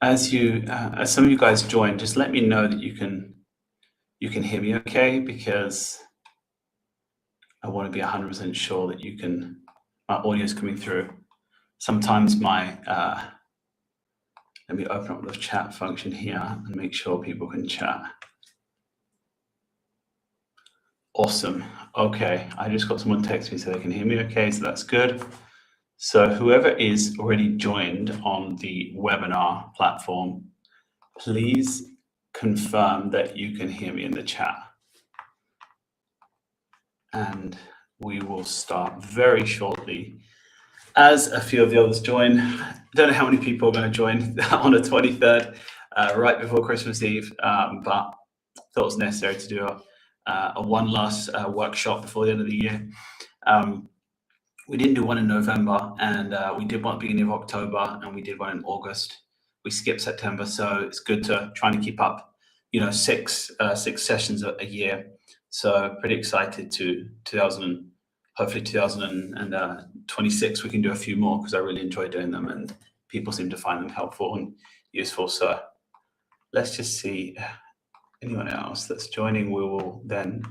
As some of you guys join, just let me know that you can hear me okay, because I want to be 100% sure that my audio is coming through. Sometimes let me open up the chat function here and make sure people can chat. Awesome. Okay, I just got someone text me so they can hear me okay, so that's good. So whoever is already joined on the webinar platform, please confirm that you can hear me in the chat. And we will start very shortly as a few of the others join. I don't know how many people are going to join on the 23rd, right before Christmas Eve, but thought it was necessary to do a one last workshop before the end of the year. We didn't do one in November, and we did one at the beginning of October, and we did one in August. We skipped September, so it's good to try and keep up, six sessions a year. So pretty excited to hopefully 2026 we can do a few more, because I really enjoy doing them and people seem to find them helpful and useful. So let's just see anyone else that's joining. We will then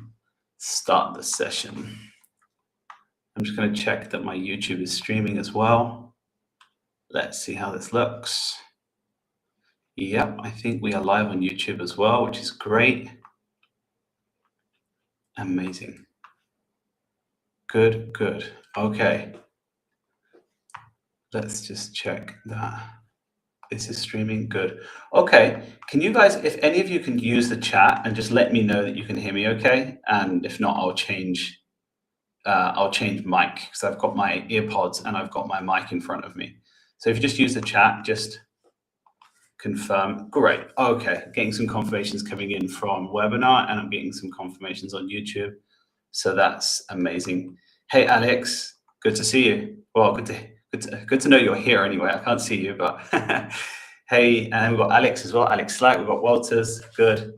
start the session. I'm just going to check that my YouTube is streaming as well. Let's see how this looks. Yep, I think we are live on YouTube as well, which is great. Amazing. Good. Okay. Let's just check that this is streaming. Good. Okay. Can you guys, if any of you can use the chat and just let me know that you can hear me okay? And if not, I'll change mic, because I've got my earpods and I've got my mic in front of me. So if you just use the chat, just confirm. Great. Okay. Getting some confirmations coming in from webinar, and I'm getting some confirmations on YouTube. So that's amazing. Hey, Alex, good to see you. Well, good to know you're here anyway. I can't see you, but hey, and we've got Alex as well. Alex Slack, we've got Walters. Good.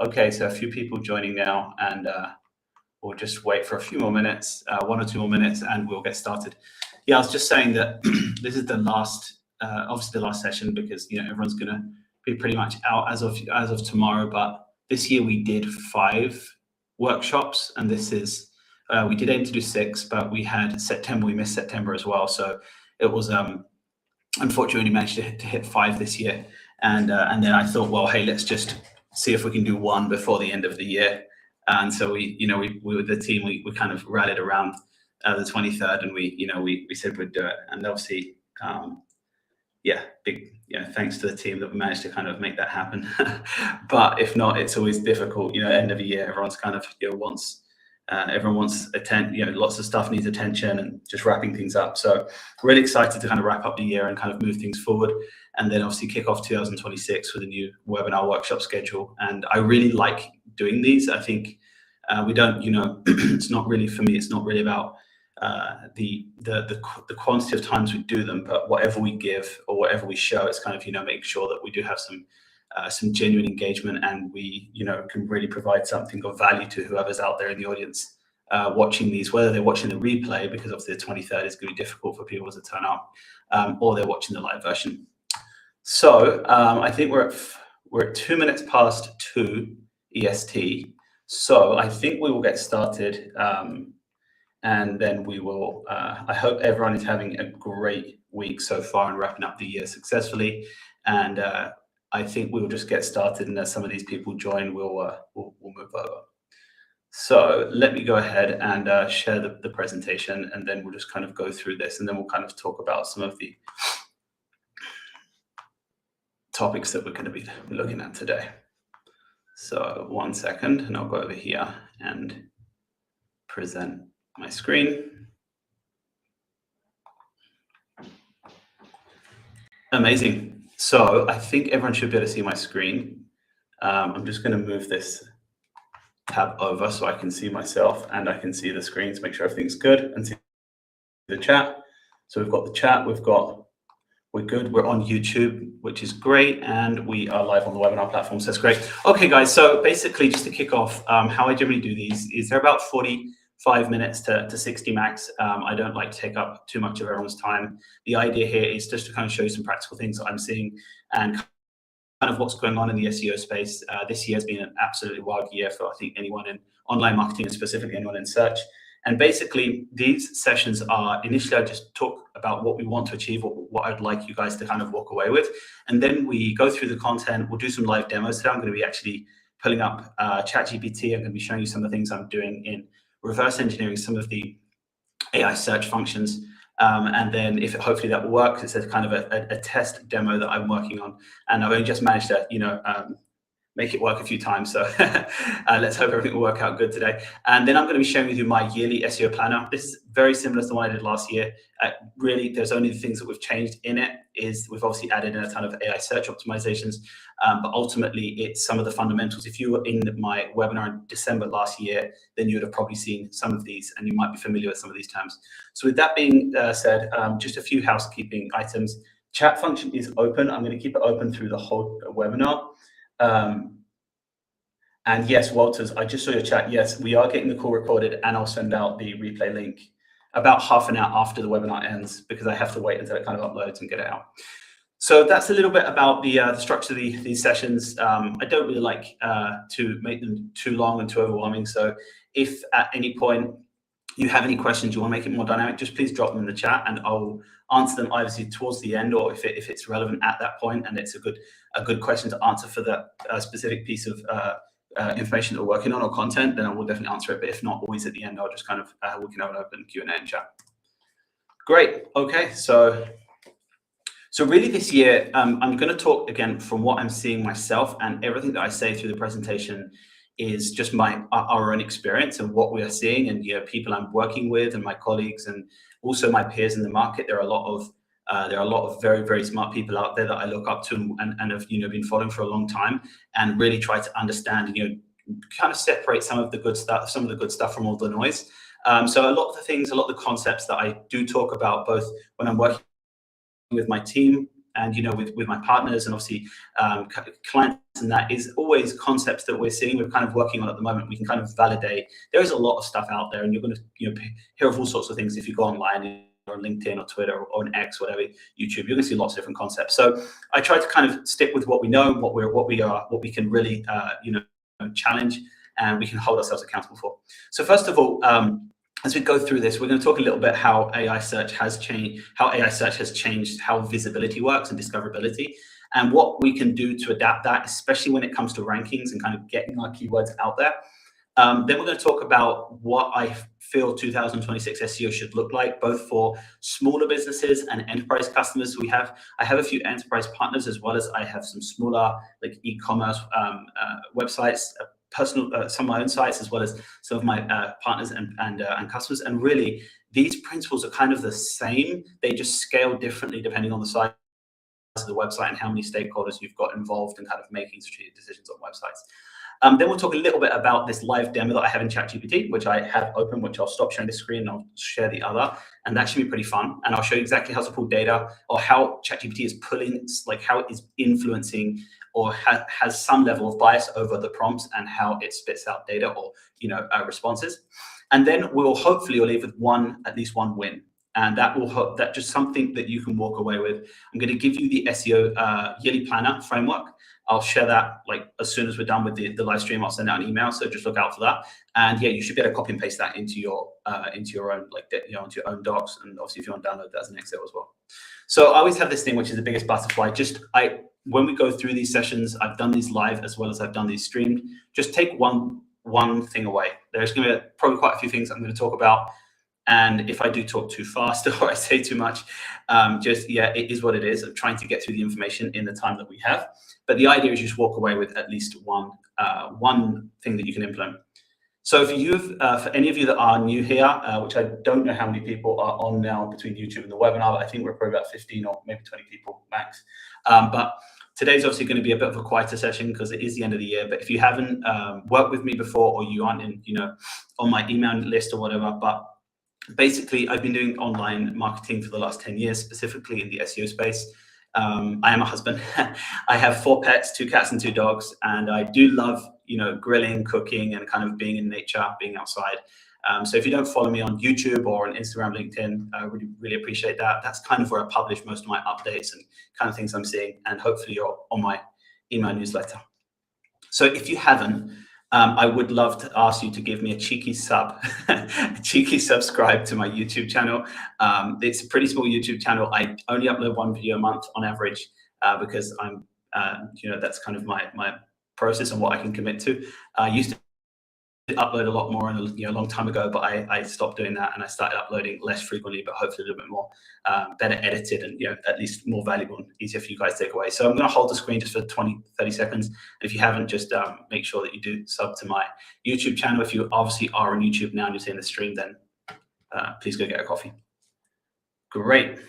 Okay, so a few people joining now, and we'll just wait for a few more minutes, 1 or 2 more minutes, and we'll get started. Yeah, I was just saying that this is the last, obviously the last session, because everyone's going to be pretty much out as of tomorrow. But this year we did 5 workshops, and this is we did aim to do 6, but we had September. We missed September as well, so it was unfortunately only managed to hit 5 this year. And then I thought, well, hey, let's just see if we can do 1 before the end of the year. And so we with the team, we kind of rallied around the 23rd, and we said we'd do it. And obviously, big thanks to the team that we managed to kind of make that happen. But if not, it's always difficult. End of the year, everyone's kind of everyone wants attention. Lots of stuff needs attention, and just wrapping things up. So really excited to kind of wrap up the year and kind of move things forward, and then obviously kick off 2026 with a new webinar workshop schedule. And I really like doing these. I think we don't, it's not really, for me, it's not really about the quantity of times we do them, but whatever we give or whatever we show, it's kind of make sure that we do have some genuine engagement, and we can really provide something of value to whoever's out there in the audience watching these, whether they're watching the replay, because obviously the 23rd is going to be difficult for people to turn up, or they're watching the live version. So I think we're at 2 minutes past 2 EST. So I think we will get started, and then we will, I hope everyone is having a great week so far and wrapping up the year successfully. And I think we will just get started, and as some of these people join, we'll move over. So let me go ahead and share the presentation, and then we'll just kind of go through this, and then we'll kind of talk about some of the topics that we're going to be looking at today. So 1 second, and I'll go over here and present my screen. Amazing. So I think everyone should be able to see my screen. I'm just going to move this tab over so I can see myself and I can see the screen to make sure everything's good, and see the chat. So we've got the chat, we're good. We're on YouTube, which is great, and we are live on the webinar platform, so that's great. Okay, guys, so basically just to kick off, how I generally do these is they're about 45 minutes to 60 max. I don't like to take up too much of everyone's time. The idea here is just to kind of show you some practical things that I'm seeing, and kind of what's going on in the SEO space. This year has been an absolutely wild year for, I think, anyone in online marketing and specifically anyone in search. And basically, these sessions are initially I just talk about what we want to achieve, what I'd like you guys to kind of walk away with. And then we go through the content. We'll do some live demos today. I'm going to be actually pulling up ChatGPT. I'm going to be showing you some of the things I'm doing in reverse engineering some of the AI search functions. And then if hopefully that will work, it's a kind of a test demo that I'm working on. And I've only just managed to, make it work a few times. So let's hope everything will work out good today. And then I'm going to be sharing with you my yearly SEO planner. This is very similar to the one I did last year. Really, there's only the things that we've changed in it is we've obviously added in a ton of AI search optimizations, but ultimately it's some of the fundamentals. If you were in my webinar in December last year, then you would have probably seen some of these and you might be familiar with some of these terms. So with that being said, just a few housekeeping items. Chat function is open. I'm going to keep it open through the whole webinar. And yes, Walters, I just saw your chat. Yes, we are getting the call recorded and I'll send out the replay link about half an hour after the webinar ends because I have to wait until it kind of uploads and get it out. So that's a little bit about the structure of these sessions. I don't really like to make them too long and too overwhelming. So if at any point you have any questions, you want to make it more dynamic, just please drop them in the chat and I'll answer them either towards the end or if it's relevant at that point and it's a good question to answer for that specific piece of information that we're working on or content, then I will definitely answer it. But if not, always at the end, I'll just kind of we can have an open Q&A and chat. Great. Okay. So really this year, I'm going to talk again from what I'm seeing myself, and everything that I say through the presentation is just our own experience and what we are seeing, and people I'm working with and my colleagues and also my peers in the market. There are a lot of very, very smart people out there that I look up to and have been following for a long time, and really try to understand kind of separate some of the good stuff from all the noise. So a lot of the concepts that I do talk about, both when I'm working with my team and with my partners and obviously clients, and that is always concepts that we're seeing, we're kind of working on at the moment. We can kind of validate. There is a lot of stuff out there, and you're going to hear of all sorts of things if you go online or LinkedIn or Twitter or on X, whatever, YouTube. You're going to see lots of different concepts. So I try to kind of stick with what we know, what we can really challenge, and we can hold ourselves accountable for. So first of all, as we go through this, we're going to talk a little bit how AI search has changed how visibility works and discoverability, and what we can do to adapt that, especially when it comes to rankings and kind of getting our keywords out there. Then we're going to talk about what I feel 2026 SEO should look like, both for smaller businesses and enterprise customers. I have a few enterprise partners, as well as I have some smaller like e-commerce websites, personal, some of my own sites, as well as some of my partners and customers. And really, these principles are kind of the same. They just scale differently depending on the size of the website and how many stakeholders you've got involved in kind of making strategic decisions on websites. Then we'll talk a little bit about this live demo that I have in ChatGPT, which I have open, which I'll stop sharing the screen and I'll share the other. And that should be pretty fun. And I'll show you exactly how to pull data, or how ChatGPT is pulling, like how it is influencing or has some level of bias over the prompts and how it spits out data or responses. And then we'll hopefully leave with at least one win. And that will hope that just something that you can walk away with. I'm going to give you the SEO yearly planner framework. I'll share that like as soon as we're done with the live stream. I'll send out an email, so just look out for that. And yeah, you should be able to copy and paste that into your own into your own docs. And obviously, if you want to download that as an Excel as well. So I always have this thing, which is the biggest butterfly. When we go through these sessions, I've done these live as well as I've done these streamed. Just take one thing away. There's going to be probably quite a few things I'm going to talk about. And if I do talk too fast or I say too much, it is what it is. I'm trying to get through the information in the time that we have. But the idea is you just walk away with at least one thing that you can implement. So for any of you that are new here, which I don't know how many people are on now between YouTube and the webinar, but I think we're probably about 15 or maybe 20 people max. But today's obviously going to be a bit of a quieter session because it is the end of the year. But if you haven't worked with me before, or you aren't on my email list or whatever, but basically, I've been doing online marketing for the last 10 years, specifically in the SEO space. I am a husband. I have 4 pets, 2 cats and 2 dogs, and I do love, grilling, cooking, and kind of being in nature, being outside. So if you don't follow me on YouTube or on Instagram, LinkedIn, I really, really appreciate that. That's kind of where I publish most of my updates and kind of things I'm seeing. And hopefully you're on my email newsletter. So if you haven't, I would love to ask you to give me a cheeky a cheeky subscribe to my YouTube channel. It's a pretty small YouTube channel. I only upload one video a month on average because I'm, that's kind of my process and what I can commit to. I used to upload a lot more a long time ago, but I stopped doing that and I started uploading less frequently, but hopefully a little bit more better edited and at least more valuable and easier for you guys to take away. So I'm going to hold the screen just for 20-30 seconds. If you haven't, just make sure that you do sub to my YouTube channel. If you obviously are on YouTube now and you're seeing the stream, then please go get a coffee. Great.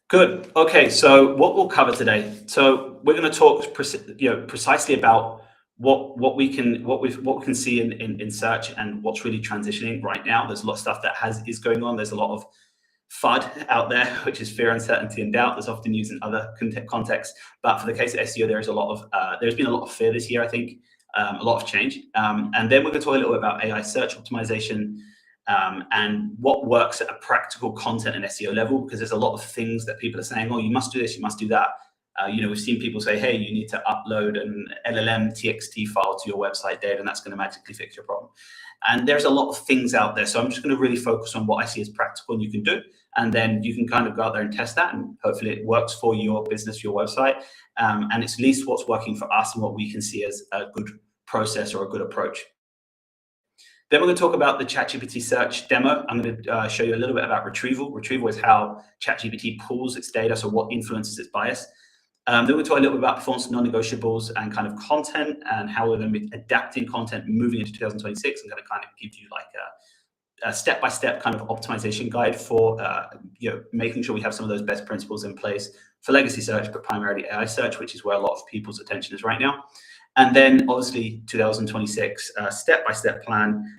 Good. Okay, so what we'll cover today. So we're going to talk precisely about what we can see in search and what's really transitioning right now. There's a lot of stuff that is going on. There's a lot of FUD out there, which is fear, uncertainty, and doubt. That's often used in other contexts, but for the case of SEO, there's been a lot of fear this year. I think a lot of change, and then we're going to talk a little bit about AI search optimization. And what works at a practical content and SEO level, because there's a lot of things that people are saying, oh, you must do this, you must do that. We've seen people say, hey, you need to upload an LLM TXT file to your website data, and that's going to magically fix your problem. And there's a lot of things out there. So I'm just going to really focus on what I see as practical and you can do. And then you can kind of go out there and test that. And hopefully it works for your business, your website. And it's at least what's working for us and what we can see as a good process or a good approach. Then we're going to talk about the ChatGPT search demo. I'm going to show you a little bit about retrieval. Retrieval is how ChatGPT pulls its data, so what influences its bias. Then we'll talk a little bit about performance non-negotiables and kind of content and how we're going to be adapting content moving into 2026. I'm going to kind of give you like a step-by-step kind of optimization guide for making sure we have some of those best principles in place for legacy search, but primarily AI search, which is where a lot of people's attention is right now. And then obviously 2026 step-by-step plan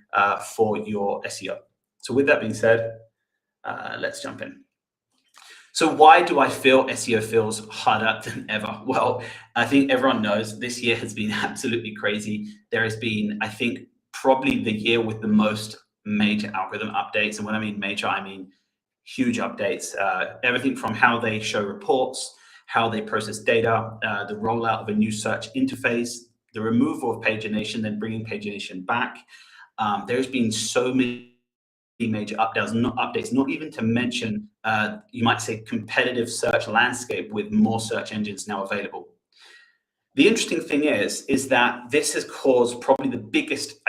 for your SEO. So with that being said, let's jump in. So why do I feel SEO feels harder than ever? Well, I think everyone knows this year has been absolutely crazy. There has been, I think, probably the year with the most major algorithm updates. And when I mean major, I mean huge updates. Everything from how they show reports, how they process data, the rollout of a new search interface, the removal of pagination, then bringing pagination back. There's been so many major updates, not even to mention, you might say, competitive search landscape with more search engines now available. The interesting thing is that this has caused probably the biggest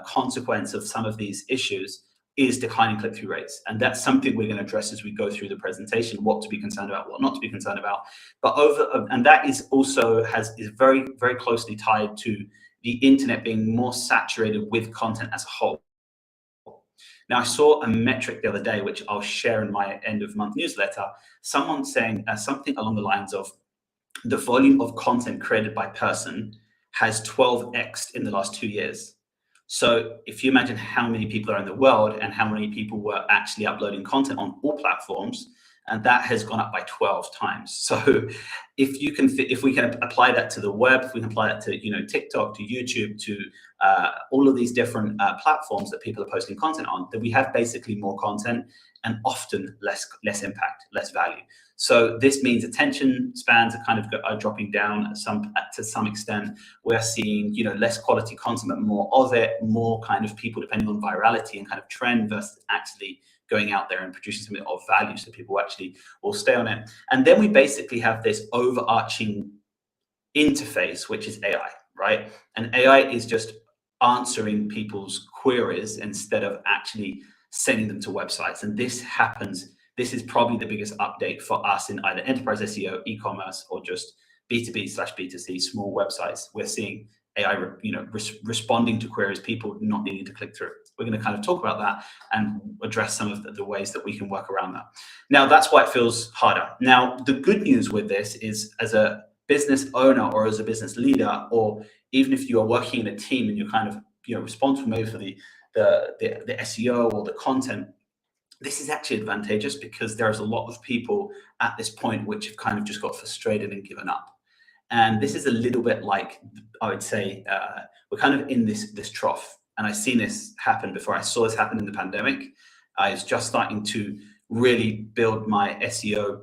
consequence of some of these issues is declining click-through rates. And that's something we're going to address as we go through the presentation, what to be concerned about, what not to be concerned about. And that is also is very, very closely tied to the internet being more saturated with content as a whole. Now, I saw a metric the other day, which I'll share in my end of month newsletter, someone saying something along the lines of the volume of content created by person has 12x'd in the last 2 years. So if you imagine how many people are in the world and how many people were actually uploading content on all platforms, and that has gone up by 12 times. So if we can apply that to the web, if we can apply that to TikTok, to YouTube, to all of these different platforms that people are posting content on, then we have basically more content and often less impact, less value. So this means attention spans are dropping down to some extent. We're seeing less quality content, but more of it, more kind of people depending on virality and kind of trend versus actually going out there and producing something of value, so people actually will stay on it. And then we basically have this overarching interface, which is AI, right? And AI is just answering people's queries instead of actually sending them to websites. And this is probably the biggest update for us in either enterprise SEO, e-commerce, or just B2B/B2C, small websites. We're seeing AI, responding to queries, people not needing to click through. We're going to kind of talk about that and address some of the ways that we can work around that. Now, that's why it feels harder. Now, the good news with this is, as a business owner or as a business leader, or even if you are working in a team and you're kind of responsible maybe for the SEO or the content, this is actually advantageous because there's a lot of people at this point which have kind of just got frustrated and given up. And this is a little bit like, I would say, we're kind of in this trough. And I've seen this happen before. I saw this happen in the pandemic. I was just starting to really build my SEO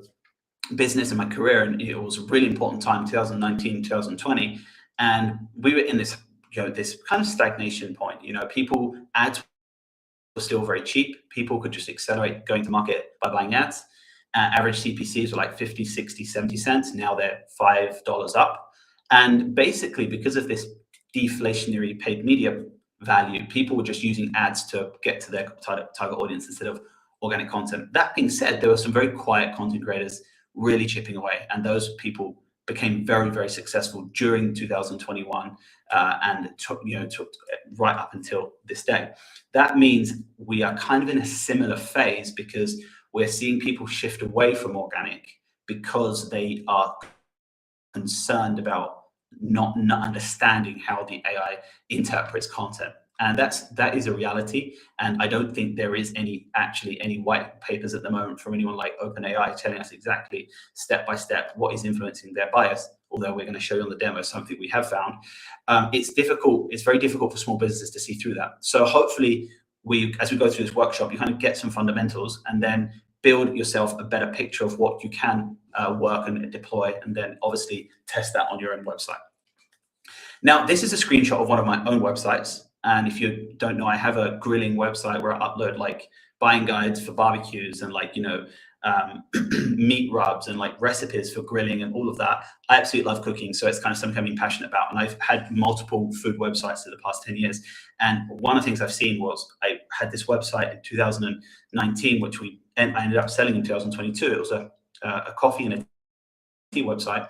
business and my career, and it was a really important time, 2019, 2020, and we were in this, this kind of stagnation point. People ads were still very cheap. People could just accelerate going to market by buying ads. Average CPCs were like 50, 60, 70 cents. Now they're $5 up. And basically, because of this deflationary paid media value, people were just using ads to get to their target audience instead of organic content. That being said, there were some very quiet content creators really chipping away, and those people became very, very successful during 2021 and took right up until this day. That means we are kind of in a similar phase because we're seeing people shift away from organic because they are concerned about not understanding how the AI interprets content. And that is a reality. And I don't think there is any white papers at the moment from anyone like OpenAI telling us exactly step by step what is influencing their bias. Although we're going to show you on the demo something we have found. It's difficult. It's very difficult for small businesses to see through that. So hopefully, as we go through this workshop, you kind of get some fundamentals and then build yourself a better picture of what you can work and deploy, and then obviously test that on your own website. Now, this is a screenshot of one of my own websites. And if you don't know, I have a grilling website where I upload like buying guides for barbecues and meat rubs and like recipes for grilling and all of that. I absolutely love cooking, so it's kind of something I'm being passionate about. And I've had multiple food websites for the past 10 years. And one of the things I've seen was I had this website in 2019, which I ended up selling in 2022. It was a coffee and a tea website.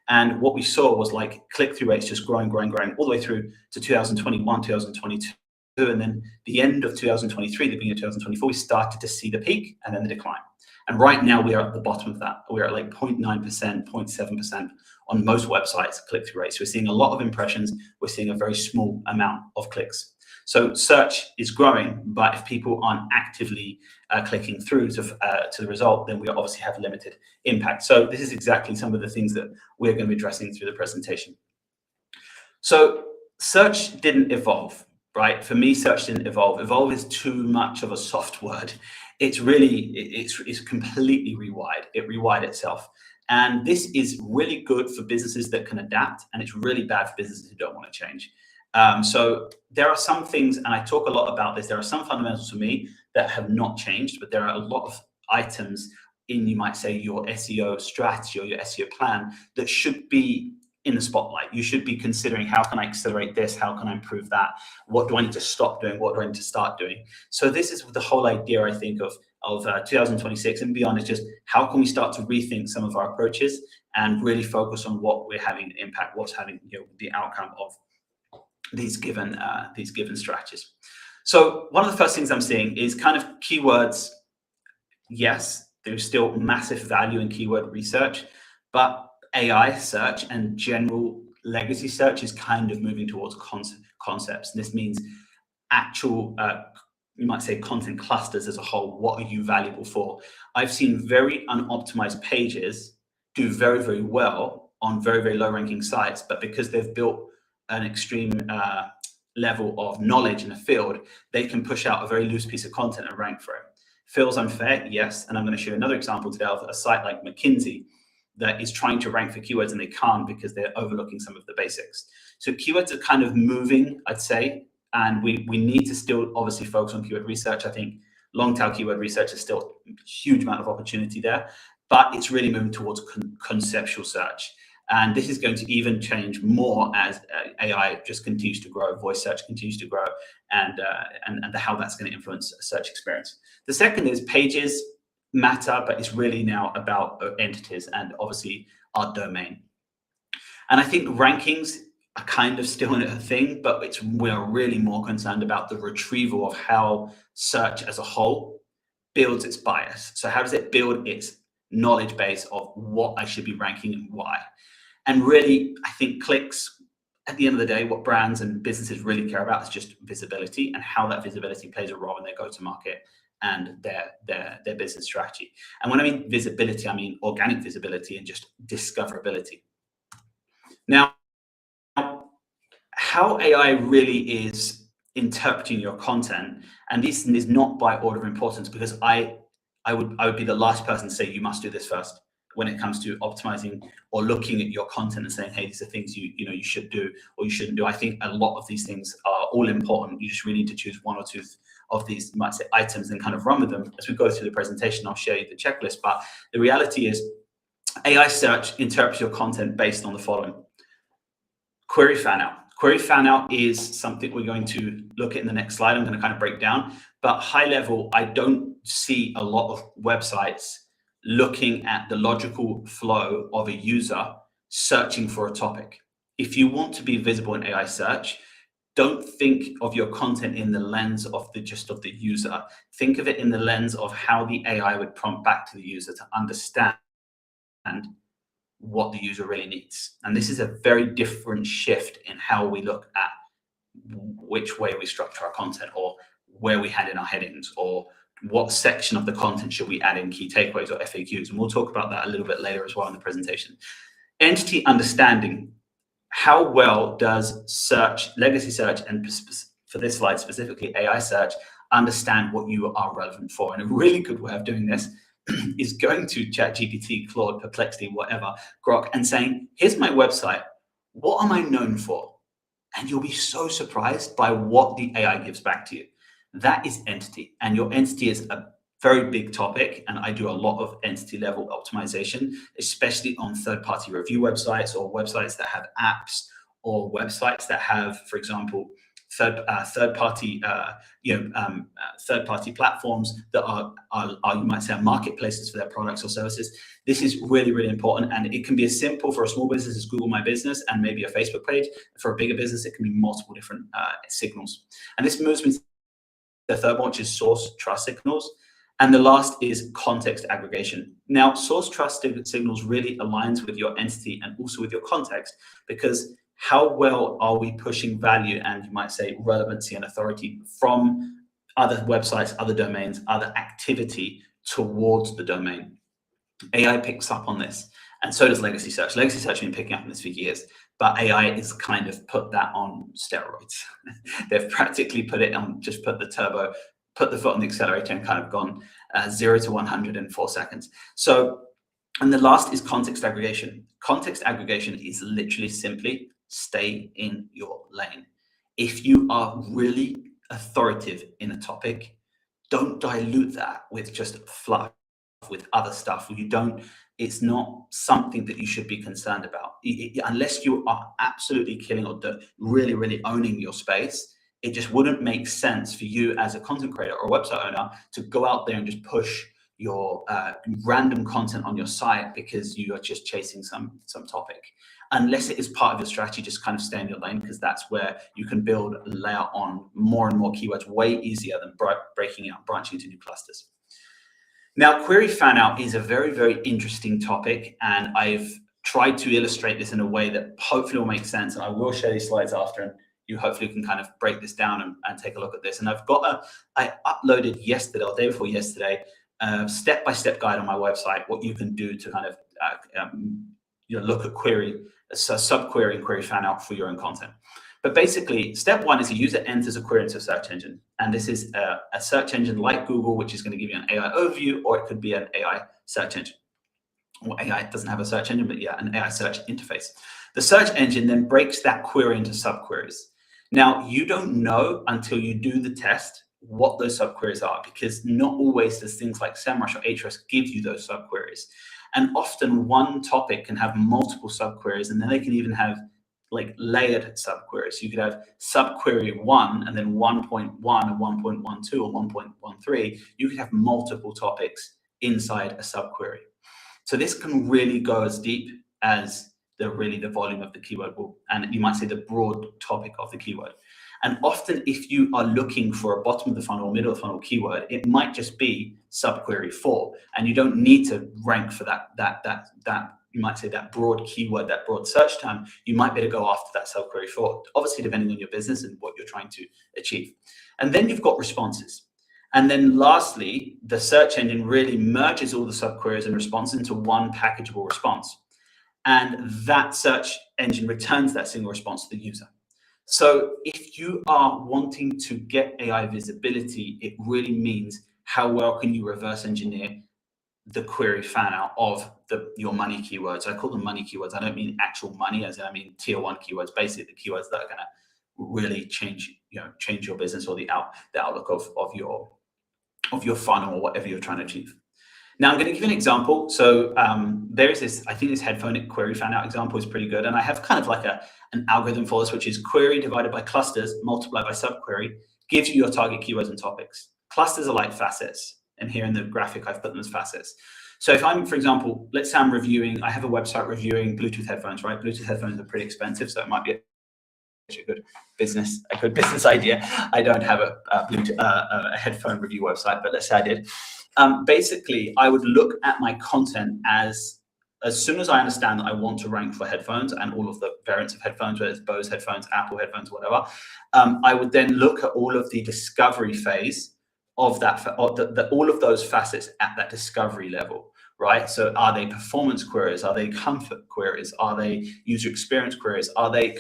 And what we saw was like click-through rates just growing all the way through to 2021, 2022. And then the end of 2023, the beginning of 2024, we started to see the peak and then the decline. And right now we are at the bottom of that. We're at like 0.9%, 0.7% on most websites, click-through rates. We're seeing a lot of impressions. We're seeing a very small amount of clicks. So search is growing, but if people aren't actively clicking through to the result, then we obviously have limited impact. So this is exactly some of the things that we're going to be addressing through the presentation. So search didn't evolve, right? For me, search didn't evolve. Evolve is too much of a soft word. It's completely rewired. It rewired itself. And this is really good for businesses that can adapt, and it's really bad for businesses who don't want to change. So there are some things, and I talk a lot about this, there are some fundamentals for me that have not changed, but there are a lot of items in, you might say, your SEO strategy or your SEO plan that should be in the spotlight. You should be considering, how can I accelerate this? How can I improve that? What do I need to stop doing? What do I need to start doing? So this is the whole idea, I think, of 2026 and beyond, is just how can we start to rethink some of our approaches and really focus on what we're having an impact, what's having the outcome of these given strategies. So one of the first things I'm seeing is kind of keywords. Yes, there's still massive value in keyword research, but AI search and general legacy search is kind of moving towards concepts. And this means actual, you might say, content clusters as a whole. What are you valuable for? I've seen very unoptimized pages do very, very well on very, very low ranking sites, but because they've built an extreme level of knowledge in a field, they can push out a very loose piece of content and rank for it. Feels unfair, yes. And I'm going to show you another example today of a site like McKinsey that is trying to rank for keywords and they can't because they're overlooking some of the basics. So keywords are kind of moving, I'd say, and we need to still obviously focus on keyword research. I think long tail keyword research is still a huge amount of opportunity there, but it's really moving towards conceptual search. And this is going to even change more as AI just continues to grow, voice search continues to grow, and how that's going to influence search experience. The second is pages matter, but it's really now about entities and obviously our domain. And I think rankings are kind of still a thing, but we're really more concerned about the retrieval of how search as a whole builds its bias. So how does it build its knowledge base of what I should be ranking and why? And really, I think clicks, at the end of the day, what brands and businesses really care about is just visibility and how that visibility plays a role in their go-to-market and their business strategy. And when I mean visibility, I mean organic visibility and just discoverability. Now, how AI really is interpreting your content, and this is not by order of importance, because I would be the last person to say you must do this first. when it comes to optimizing or looking at your content and saying, hey, these are things you should do or you shouldn't do. I think a lot of these things are all important. You just really need to choose one or two of these, you might say, items and kind of run with them. As we go through the presentation, I'll show you the checklist. But the reality is AI search interprets your content based on the following. Query fan out. Query fan out is something we're going to look at in the next slide. I'm going to kind of break down, but high level, I don't see a lot of websites looking at the logical flow of a user searching for a topic. If you want to be visible in AI search, don't think of your content in the lens of the user. Think of it in the lens of how the AI would prompt back to the user to understand what the user really needs. And this is a very different shift in how we look at which way we structure our content, or where we add in our headings, or what section of the content should we add in key takeaways or FAQs. And we'll talk about that a little bit later as well in the presentation. Entity understanding. How well does search, legacy search, and for this slide specifically, AI search, understand what you are relevant for? And a really good way of doing this is going to ChatGPT, Claude, Perplexity, whatever, Grok, and saying, here's my website. What am I known for? And you'll be so surprised by what the AI gives back to you. That is entity. And your entity is a very big topic. And I do a lot of entity level optimization, especially on third-party review websites, or websites that have apps, or websites that have, for example, third-party platforms that are you might say, marketplaces for their products or services. This is really, really important, and it can be as simple for a small business as Google My Business and maybe a Facebook page. For a bigger business, it can be multiple different signals. And this moves me to the third one, which is source trust signals. And the last is context aggregation. Now, source trust signals really aligns with your entity and also with your context, because how well are we pushing value and, you might say, relevancy and authority from other websites, other domains, other activity towards the domain? AI picks up on this, and so does legacy search. Legacy search has been picking up on this for years, but AI is kind of put that on steroids. They've practically put it on, just put the turbo, put the foot on the accelerator, and kind of gone 0 to 100 in 4 seconds. So, and the last is context aggregation. Context aggregation is literally simply stay in your lane. If you are really authoritative in a topic, don't dilute that with just fluff, with other stuff. It's not something that you should be concerned about. Unless you are absolutely killing or really, really owning your space, it just wouldn't make sense for you as a content creator or a website owner to go out there and just push your random content on your site because you are just chasing some topic. Unless it is part of your strategy, just kind of stay in your lane, because that's where you can build a layer on more and more keywords way easier than breaking out, branching into new clusters. Now, query fan out is a very, very interesting topic, and I've tried to illustrate this in a way that hopefully will make sense. And I will share these slides after, and you hopefully can kind of break this down and take a look at this. And I uploaded yesterday or day before yesterday, step-by-step guide on my website, what you can do to kind of look at query, sub-query and query fan out for your own content. But basically, step one is a user enters a query into a search engine. And this is a search engine like Google, which is going to give you an AI overview, or it could be an AI search engine. Well, AI doesn't have a search engine, but yeah, an AI search interface. The search engine then breaks that query into sub-queries. Now, you don't know until you do the test what those sub-queries are, because not always does things like SEMrush or Ahrefs give you those sub-queries. And often one topic can have multiple sub-queries, and then they can even have like layered sub-queries. You could have sub-query 1 and then 1.1 and 1.12 or 1.13. You could have multiple topics inside a sub-query. So this can really go as deep as the volume of the keyword will, and you might say the broad topic of the keyword. And often if you are looking for a bottom of the funnel, middle of the funnel keyword, it might just be sub-query 4, and you don't need to rank for that you might say that broad keyword, that broad search term. You might be able to go after that sub-query 4, obviously depending on your business and what you're trying to achieve. And then you've got responses. And then lastly, the search engine really merges all the sub-queries and responses into one packageable response. And that search engine returns that single response to the user. So if you are wanting to get AI visibility, it really means how well can you reverse engineer the query fan out of your money keywords. I call them money keywords. I don't mean actual money, as in I mean tier one keywords, basically the keywords that are going to really change your business or the outlook of your funnel or whatever you're trying to achieve. Now I'm going to give you an example. So there is this, I think this headphone query fan out example is pretty good. And I have kind of like an algorithm for this, which is query divided by clusters multiplied by subquery gives you your target keywords and topics. Clusters are like facets. And here in the graphic, I've put them as facets. So if I'm, for example, let's say I have a website reviewing Bluetooth headphones, right? Bluetooth headphones are pretty expensive, so it might be a good business idea. I don't have a headphone review website, but let's say I did. Basically, I would look at my content as soon as I understand that I want to rank for headphones and all of the variants of headphones, whether it's Bose headphones, Apple headphones, whatever, I would then look at all of the discovery phase of that, all of those facets at that discovery level, right? So are they performance queries? Are they comfort queries? Are they user experience queries? Are they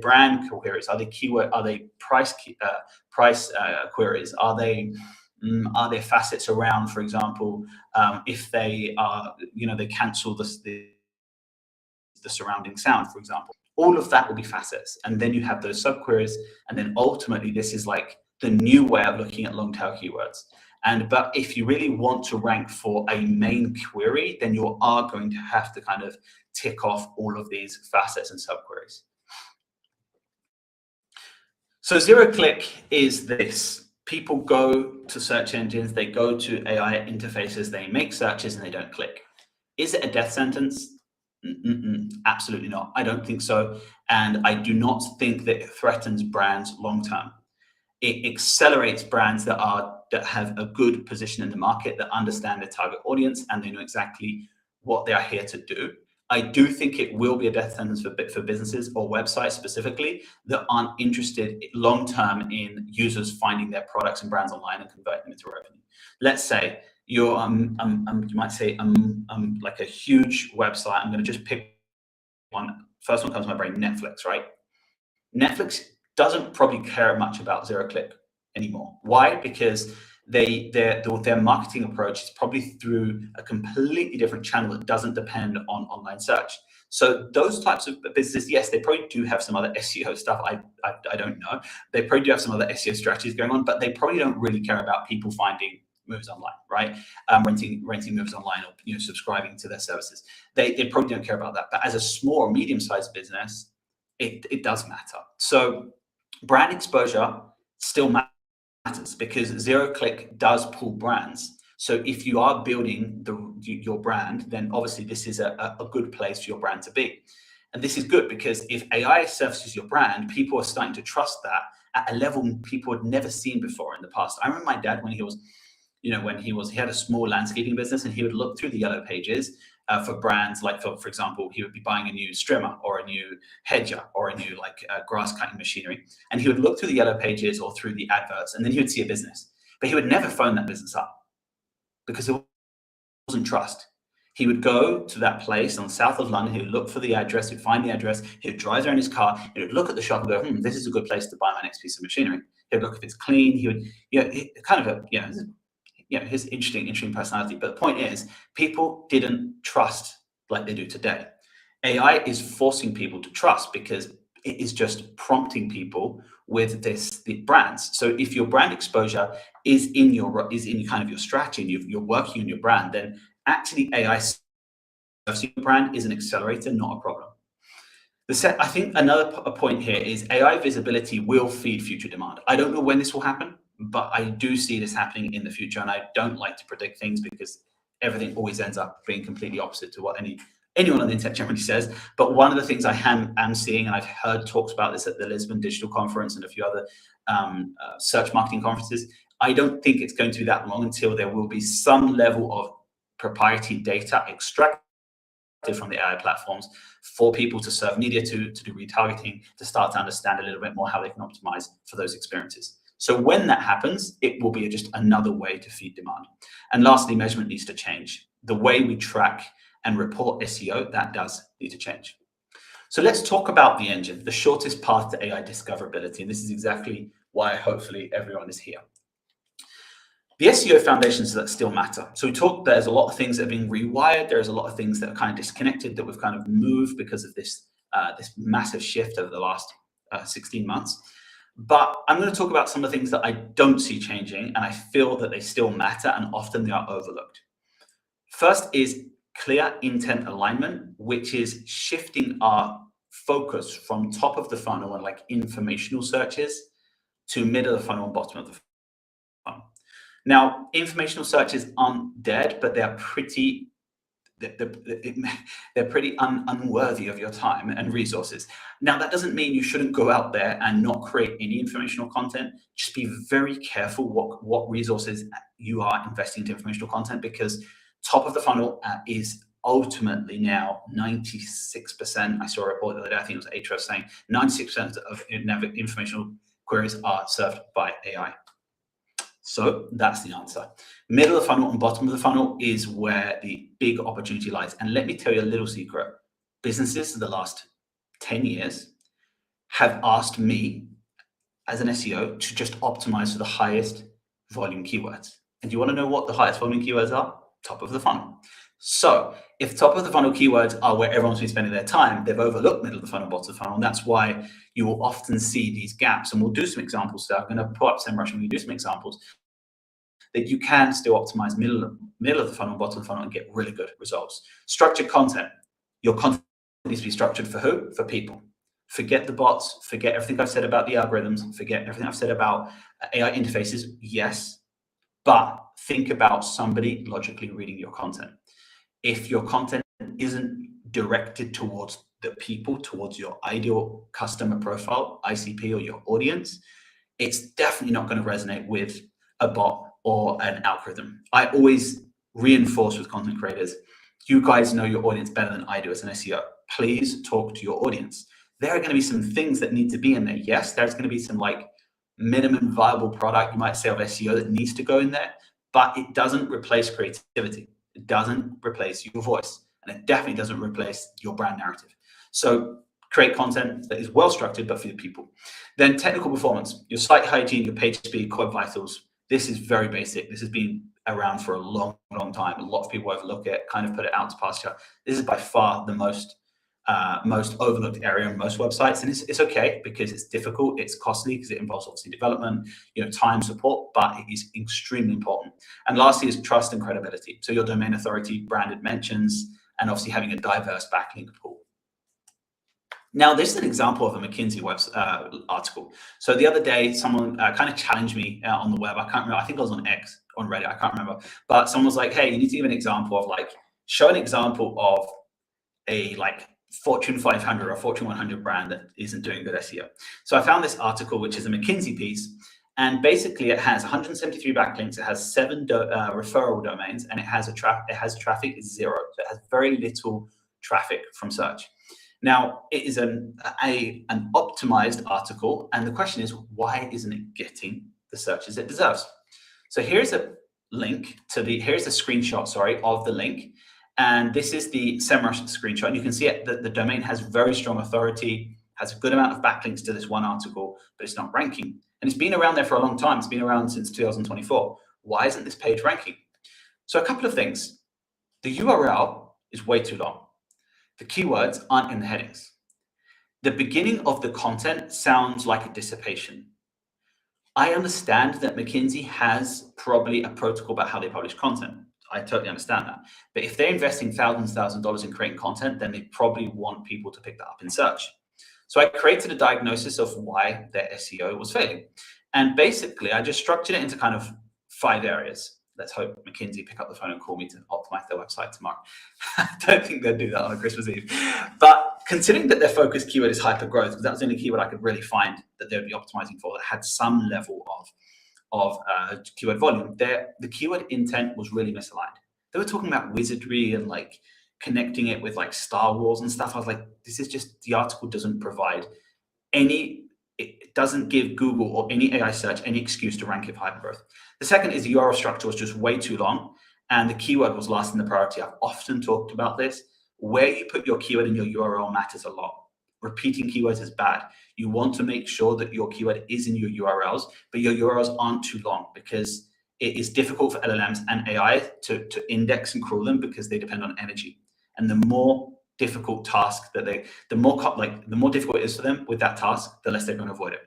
brand queries? Are they keyword? Are they price queries? Are there facets around, for example, if they are, they cancel the surrounding sound, for example? All of that will be facets. And then you have those subqueries. And then ultimately, this is like the new way of looking at long tail keywords. But if you really want to rank for a main query, then you are going to have to kind of tick off all of these facets and subqueries. So zero click is this. People go to search engines, they go to AI interfaces, they make searches and they don't click. Is it a death sentence? Absolutely not. I don't think so. And I do not think that it threatens brands long term. It accelerates brands that have a good position in the market, that understand their target audience, and they know exactly what they are here to do. I do think it will be a death sentence for businesses or websites specifically that aren't interested long term in users finding their products and brands online and converting them into revenue. Let's say you're you might say like a huge website. I'm going to just pick one. First one comes to my brain: Netflix, right? Netflix doesn't probably care much about zero click anymore. Why? Because their marketing approach is probably through a completely different channel that doesn't depend on online search. So those types of businesses, yes, they probably do have some other SEO stuff. I don't know. They probably do have some other SEO strategies going on, but they probably don't really care about people finding movies online, right? Renting movies online, or subscribing to their services. They probably don't care about that. But as a small or medium-sized business, it does matter. So brand exposure still matters because zero click does pull brands. So if you are building your brand, then obviously this is a good place for your brand to be. And this is good because if AI surfaces your brand, people are starting to trust that at a level people had never seen before in the past. I remember my dad when he had a small landscaping business, and he would look through the yellow pages for brands like, for example, he would be buying a new strimmer or a new hedger or a new grass cutting machinery. And he would look through the yellow pages or through the adverts, and then he would see a business. But he would never phone that business up because there wasn't trust. He would go to that place on the south of London, he would look for the address, he'd find the address, he would drive there in his car, he would look at the shop and go, this is a good place to buy my next piece of machinery. He would look if it's clean, he would, his interesting personality. But the point is, people didn't trust like they do today. AI is forcing people to trust because it is just prompting people with the brands. So if your brand exposure is in kind of your strategy and you're working on your brand, then actually AI servicing your brand is an accelerator, not a problem. I think another point here is AI visibility will feed future demand. I don't know when this will happen, but I do see this happening in the future, and I don't like to predict things because everything always ends up being completely opposite to what anyone on the internet generally says. But one of the things I am seeing, and I've heard talks about this at the Lisbon Digital Conference and a few other search marketing conferences, I don't think it's going to be that long until there will be some level of proprietary data extracted from the AI platforms for people to serve media to do retargeting, to start to understand a little bit more how they can optimize for those experiences. So when that happens, it will be just another way to feed demand. And lastly, measurement needs to change. The way we track and report SEO, that does need to change. So let's talk about the engine, the shortest path to AI discoverability. And this is exactly why hopefully everyone is here. The SEO foundations that still matter. So we talked, there's a lot of things that are being rewired. There's a lot of things that are kind of disconnected that we've kind of moved because of this massive shift over the last 16 months. But I'm going to talk about some of the things that I don't see changing, and I feel that they still matter, and often they are overlooked. First is clear intent alignment, which is shifting our focus from top of the funnel and like informational searches to middle of the funnel and bottom of the funnel. Now, informational searches aren't dead, but they're pretty unworthy of your time and resources. Now, that doesn't mean you shouldn't go out there and not create any informational content. Just be very careful what resources you are investing into informational content, because top of the funnel is ultimately now 96%. I saw a report the other day, I think it was Ahrefs saying 96% of informational queries are served by AI. So that's the answer. Middle of the funnel and bottom of the funnel is where the big opportunity lies. And let me tell you a little secret. Businesses in the last 10 years have asked me as an SEO to just optimize for the highest volume keywords. And do you want to know what the highest volume keywords are? Top of the funnel. So if top of the funnel keywords are where everyone's been spending their time, they've overlooked middle of the funnel, bottom of the funnel. And that's why you will often see these gaps. And we'll do some examples. So I'm going to put up SEMrush and we do some examples that you can still optimize middle of the funnel, bottom of the funnel, and get really good results. Structured content. Your content needs to be structured for who? For people. Forget the bots. Forget everything I've said about the algorithms. Forget everything I've said about AI interfaces. Yes, but think about somebody logically reading your content. If your content isn't directed towards the people, towards your ideal customer profile, ICP, or your audience, it's definitely not going to resonate with a bot or an algorithm. I always reinforce with content creators, you guys know your audience better than I do as an SEO. Please talk to your audience. There are going to be some things that need to be in there. Yes, there's going to be some like minimum viable product, you might say, of SEO that needs to go in there, but it doesn't replace creativity. It doesn't replace your voice, and it definitely doesn't replace your brand narrative. So create content that is well structured, but for your people. Then technical performance, your site hygiene, your page speed, code vitals. This is very basic. This has been around for a long, long time. A lot of people overlook it, kind of put it out to pasture. This is by far the most overlooked area on most websites, and it's okay because it's difficult, it's costly because it involves obviously development, time, support, but it is extremely important. And lastly is trust and credibility. So your domain authority, branded mentions, and obviously having a diverse backlink pool. Now, this is an example of a McKinsey article. So the other day, someone kind of challenged me on the web. I can't remember. I think I was on X, on Reddit. I can't remember. But someone was like, hey, you need to give an example of show an example of a Fortune 500 or Fortune 100 brand that isn't doing good SEO. So I found this article, which is a McKinsey piece. And basically, it has 173 backlinks. It has 7 referral domains, and it has traffic is 0. So it has very little traffic from search. Now, it is an optimized article, and the question is, why isn't it getting the searches it deserves? So here's a link to here's a screenshot, of the link, and this is the SEMrush screenshot. And you can see it, the domain has very strong authority, has a good amount of backlinks to this one article, but it's not ranking. And it's been around there for a long time. It's been around since 2024. Why isn't this page ranking? So a couple of things. The URL is way too long. The keywords aren't in the headings. The beginning of the content sounds like a dissipation. I understand that McKinsey has probably a protocol about how they publish content. I totally understand that. But if they're investing thousands of dollars in creating content, then they probably want people to pick that up in search. So I created a diagnosis of why their SEO was failing. And basically, I just structured it into kind of 5 areas. Let's hope McKinsey pick up the phone and call me to optimize their website tomorrow. I don't think they'll do that on Christmas Eve. But considering that their focus keyword is hyper growth, because that was the only keyword I could really find that they would be optimizing for that had some level of keyword volume, the keyword intent was really misaligned. They were talking about wizardry and connecting it with Star Wars and stuff. I was like, this is just, the article doesn't provide it doesn't give Google or any AI search any excuse to rank it for hypergrowth. The second is the URL structure was just way too long, and the keyword was last in the priority. I've often talked about this. Where you put your keyword in your URL matters a lot. Repeating keywords is bad. You want to make sure that your keyword is in your URLs, but your URLs aren't too long, because it is difficult for LLMs and AI to index and crawl them because they depend on energy. And the more difficult task that the more difficult it is for them with that task, the less they're going to avoid it.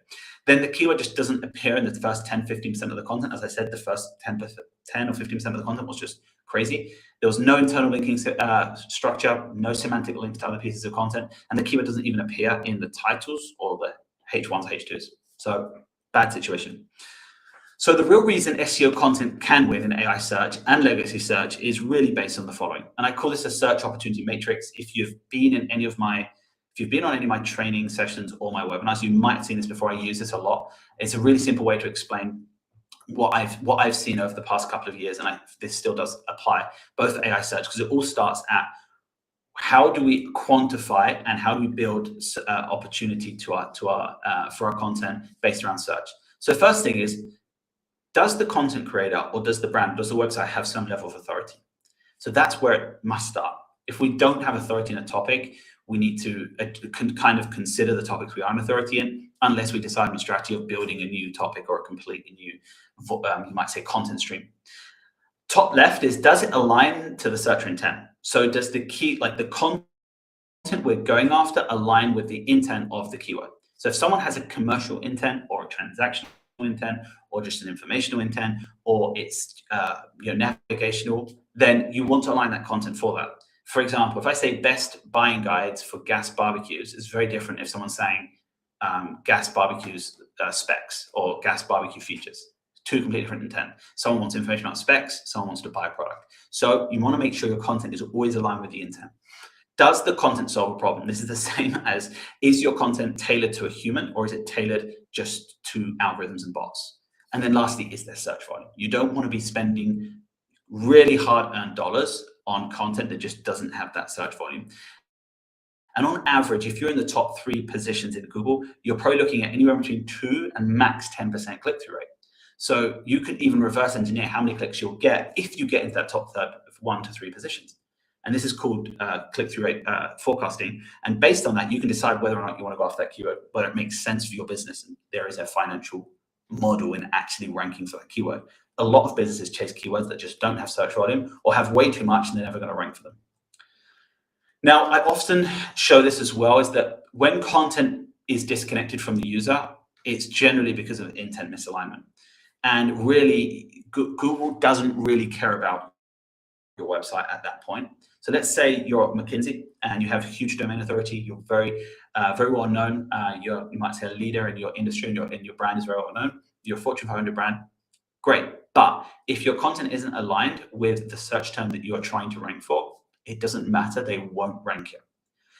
Then the keyword just doesn't appear in the first 10, 15% of the content. As I said, the first 10 or 15% of the content was just crazy. There was no internal linking structure, no semantic links to other pieces of content, and the keyword doesn't even appear in the titles or the H1s, H2s. So bad situation. So the real reason SEO content can win in AI search and legacy search is really based on the following. And I call this a search opportunity matrix. If you've been on any of my training sessions or my webinars, you might have seen this before. I use this a lot. It's a really simple way to explain what I've seen over the past couple of years, and this still does apply both for AI search, because it all starts at how do we quantify and how do we build opportunity for our content based around search. So first thing is, does the content creator or does the brand, does the website have some level of authority? So that's where it must start. If we don't have authority in a topic, we need to kind of consider the topics we are an authority in, unless we decide on a strategy of building a new topic or a completely new, you might say, content stream. Top left is, does it align to the searcher intent? So does the content we're going after align with the intent of the keyword? So if someone has a commercial intent or a transactional intent or just an informational intent, or it's navigational, then you want to align that content for that. For example, if I say best buying guides for gas barbecues, it's very different if someone's saying gas barbecues specs or gas barbecue features. Two completely different intent. Someone wants information about specs, someone wants to buy a product. So you want to make sure your content is always aligned with the intent. Does the content solve a problem? This is the same as, is your content tailored to a human, or is it tailored just to algorithms and bots? And then lastly, is there search volume? You don't want to be spending really hard-earned dollars on content that just doesn't have that search volume. And on average, if you're in the top 3 positions in Google, you're probably looking at anywhere between 2 and max 10% click-through rate. So you can even reverse engineer how many clicks you'll get if you get into that top third of 1 to 3 positions. And this is called click-through rate forecasting. And based on that, you can decide whether or not you want to go after that keyword, whether it makes sense for your business. And there is a financial model in actually ranking for that keyword. A lot of businesses chase keywords that just don't have search volume or have way too much, and they're never going to rank for them. Now, I often show this as well, is that when content is disconnected from the user, it's generally because of intent misalignment. And really, Google doesn't really care about your website at that point. So let's say you're at McKinsey and you have huge domain authority. You're very well known. You might say a leader in your industry, and your brand is very well known. You're a Fortune 500 brand. Great. But if your content isn't aligned with the search term that you are trying to rank for, it doesn't matter. They won't rank it.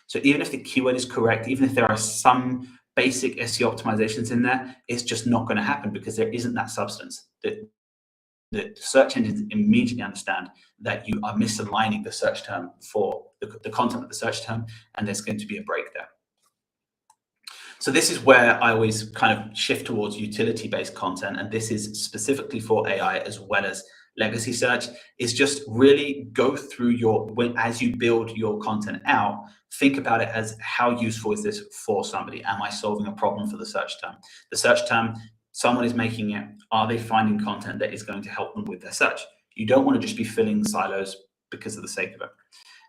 So even if the keyword is correct, even if there are some basic SEO optimizations in there, it's just not going to happen because there isn't that substance. The search engines immediately understand that you are misaligning the search term for the content of the search term, and there's going to be a break there. So this is where I always kind of shift towards utility-based content, and this is specifically for AI as well as legacy search, is just really go through as you build your content out, think about it as, how useful is this for somebody? Am I solving a problem for the search term? The search term, someone is making it, are they finding content that is going to help them with their search? You don't want to just be filling silos because of the sake of it.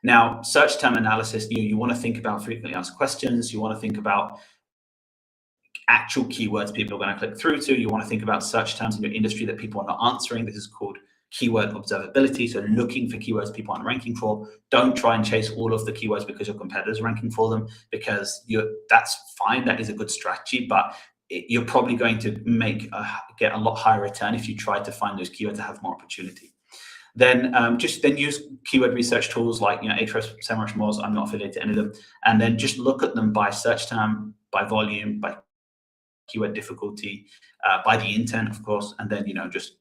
Now, search term analysis, you want to think about frequently asked questions. You want to think about actual keywords people are going to click through to. You want to think about search terms in your industry that people are not answering. This is called keyword observability. So looking for keywords people aren't ranking for. Don't try and chase all of the keywords because your competitors are ranking for them, because that's fine. That is a good strategy, but you're probably going to get a lot higher return if you try to find those keywords that have more opportunity. Then use keyword research tools like Ahrefs, SEMrush, Moz. I'm not affiliated to any of them. And then just look at them by search term, by volume, by keyword difficulty, by the intent, of course, and then just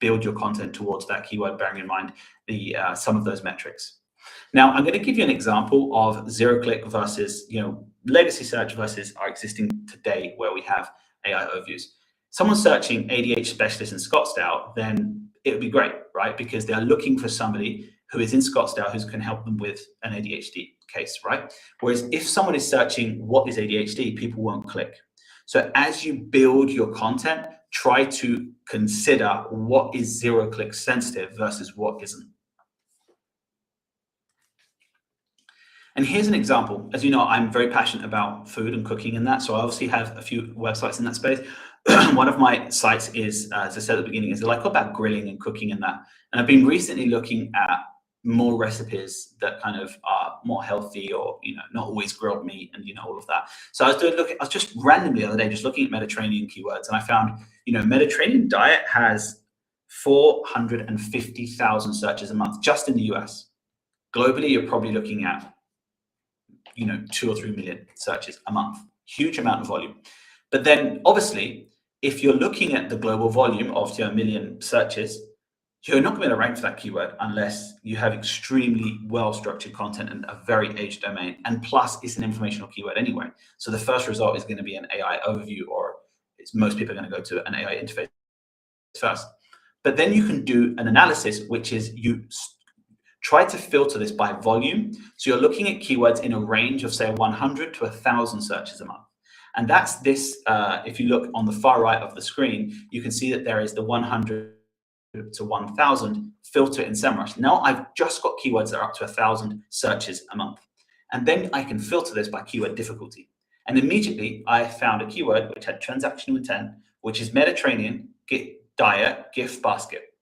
build your content towards that keyword, bearing in mind some of those metrics. Now, I'm going to give you an example of zero-click versus legacy search versus our existing today, where we have AI overviews. Someone searching ADHD specialist in Scottsdale, then it would be great, right? Because they're looking for somebody who is in Scottsdale who can help them with an ADHD case, right? Whereas if someone is searching what is ADHD, people won't click. So as you build your content, try to consider what is zero-click sensitive versus what isn't. And here's an example. As you know, I'm very passionate about food and cooking and that, so I obviously have a few websites in that space. One of my sites is, as I said at the beginning, is like about grilling and cooking and that. And I've been recently looking at more recipes that kind of are more healthy, or not always grilled meat and all of that. So I was just randomly the other day just looking at Mediterranean keywords, and I found Mediterranean diet has 450,000 searches a month just in the US. Globally, you're probably looking at 2 or 3 million searches a month. Huge amount of volume. But then obviously, if you're looking at the global volume of 1 million searches, you're not going to rank for that keyword unless you have extremely well-structured content and a very aged domain. And plus, it's an informational keyword anyway. So the first result is going to be an AI overview, or most people are going to go to an AI interface first. But then you can do an analysis, which is you try to filter this by volume. So you're looking at keywords in a range of, say, 100 to 1,000 searches a month. And that's this, if you look on the far right of the screen, you can see that there is the 100 to 1,000 filter in SEMrush. Now I've just got keywords that are up to 1,000 searches a month. And then I can filter this by keyword difficulty. And immediately I found a keyword which had transactional intent, which is Mediterranean, diet, gift basket.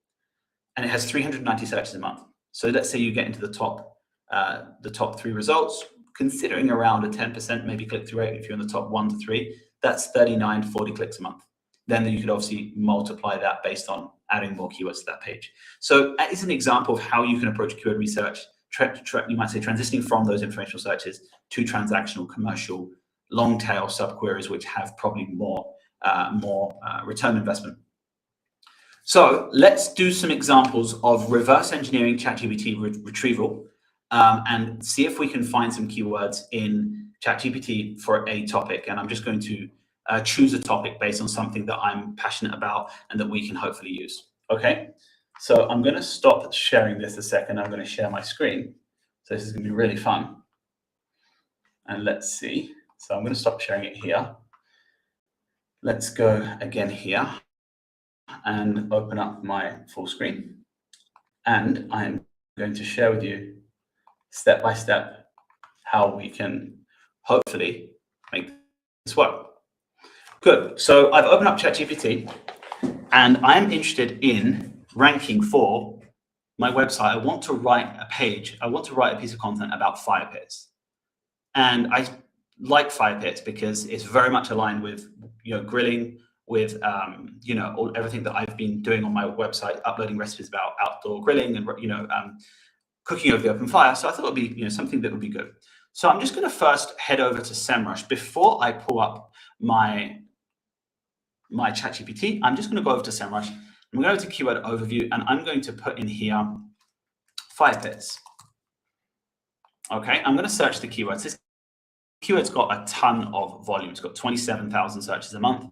And it has 390 searches a month. So let's say you get into the top 3 results, considering around a 10% maybe click-through rate if you're in the top 1 to 3, that's 39, 40 clicks a month. Then you could obviously multiply that based on adding more keywords to that page. So that is an example of how you can approach keyword research. You might say transitioning from those informational searches to transactional, commercial, long tail subqueries, which have probably more return investment. So let's do some examples of reverse engineering ChatGPT retrieval and see if we can find some keywords in ChatGPT for a topic. And I'm just going to choose a topic based on something that I'm passionate about and that we can hopefully use. Okay, so I'm going to stop sharing this a second. I'm going to share my screen. So this is going to be really fun. And let's see. So I'm going to stop sharing it here. Let's go again here and open up my full screen. And I'm going to share with you step by step how we can hopefully make this work. Good. So I've opened up ChatGPT and I'm interested in ranking for my website. I want to write a page. I want to write a piece of content about fire pits. And I like fire pits because it's very much aligned with, grilling, with, everything that I've been doing on my website, uploading recipes about outdoor grilling and, cooking over the open fire. So I thought it would be, something that would be good. So I'm just going to first head over to SEMrush. Before I pull up my ChatGPT, I'm just going to go over to SEMrush. I'm going to go to keyword overview, and I'm going to put in here fire pits. Okay, I'm going to search the keywords. This keyword's got a ton of volume. It's got 27,000 searches a month,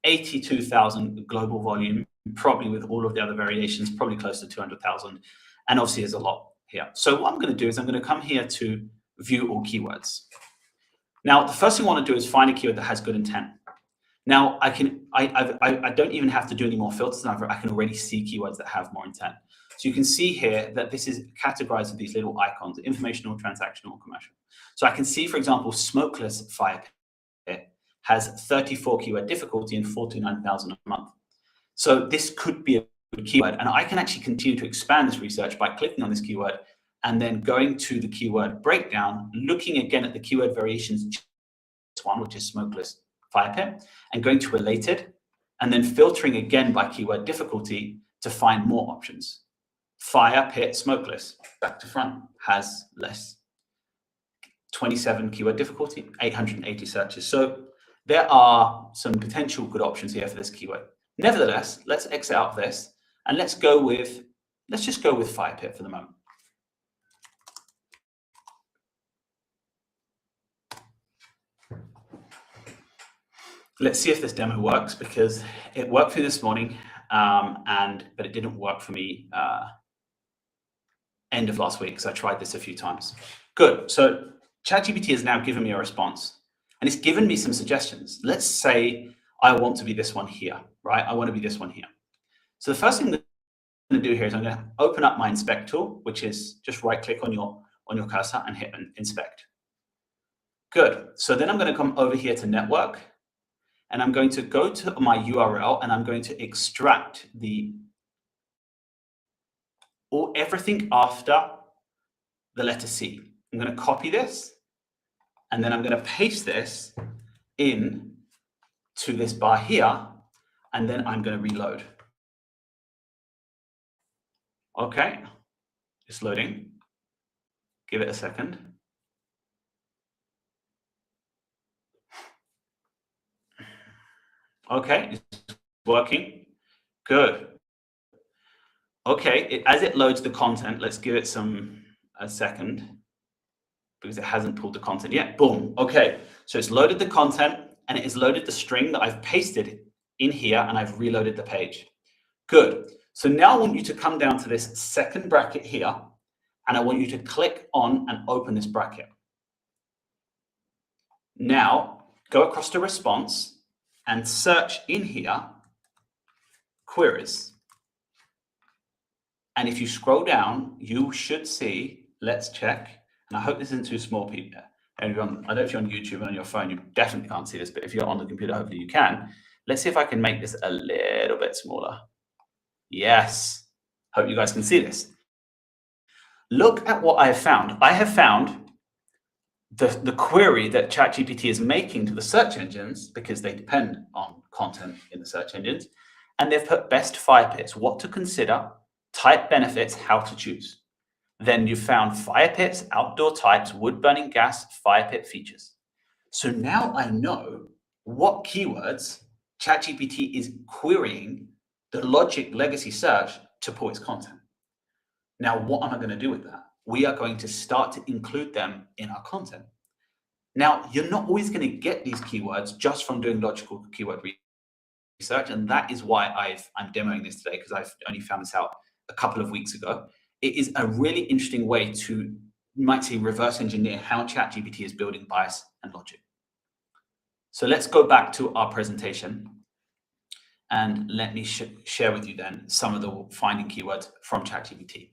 82,000 global volume, probably with all of the other variations, probably close to 200,000. And obviously there's a lot here. So what I'm going to do is I'm going to come here to view all keywords. Now, the first thing I want to do is find a keyword that has good intent. Now, I don't even have to do any more filters. I can already see keywords that have more intent. So you can see here that this is categorized with these little icons: informational, transactional, commercial. So I can see, for example, smokeless fire pit has 34 keyword difficulty and 49,000 a month. So this could be a good keyword. And I can actually continue to expand this research by clicking on this keyword and then going to the keyword breakdown, looking again at the keyword variations, one, which is smokeless fire pit, and going to related, and then filtering again by keyword difficulty to find more options. Fire pit smokeless, back to front, has less. 27 keyword difficulty, 880 searches. So there are some potential good options here for this keyword. Nevertheless, let's exit out of this and let's just go with fire pit for the moment. Let's see if this demo works, because it worked for me this morning, but it didn't work for me end of last week, because I tried this a few times. Good. So ChatGPT has now given me a response, and it's given me some suggestions. Let's say I want to be this one here, right? I want to be this one here. So the first thing that I'm going to do here is I'm going to open up my inspect tool, which is just right click on your cursor and hit inspect. Good. So then I'm going to come over here to network, and I'm going to go to my URL, and I'm going to extract everything after the letter C. I'm going to copy this, and then I'm going to paste this in to this bar here, and then I'm going to reload. Okay, it's loading. Give it a second. Okay, it's working. Good. Okay, as it loads the content, let's give it a second, because it hasn't pulled the content yet. Boom. Okay, so it's loaded the content, and it has loaded the string that I've pasted in here, and I've reloaded the page. Good. So now I want you to come down to this second bracket here, and I want you to click on and open this bracket. Now go across to response and search in here queries. And if you scroll down, you should see, let's check, and I hope this isn't too small, people. Everyone, I don't know if you're on YouTube and on your phone, you definitely can't see this, but if you're on the computer, hopefully you can. Let's see if I can make this a little bit smaller. Yes, hope you guys can see this. Look at what I have found. I have found the query that ChatGPT is making to the search engines, because they depend on content in the search engines, and they've put best fire pits, what to consider, type benefits, how to choose. Then you found fire pits, outdoor types, wood burning gas, fire pit features. So now I know what keywords ChatGPT is querying the logic legacy search to pull its content. Now, what am I going to do with that? We are going to start to include them in our content. Now, you're not always going to get these keywords just from doing logical keyword research, and that is why I'm demoing this today, because I've only found this out a couple of weeks ago. It is a really interesting way to, you might say, reverse engineer how ChatGPT is building bias and logic. So let's go back to our presentation, and let me share with you then some of the finding keywords from ChatGPT.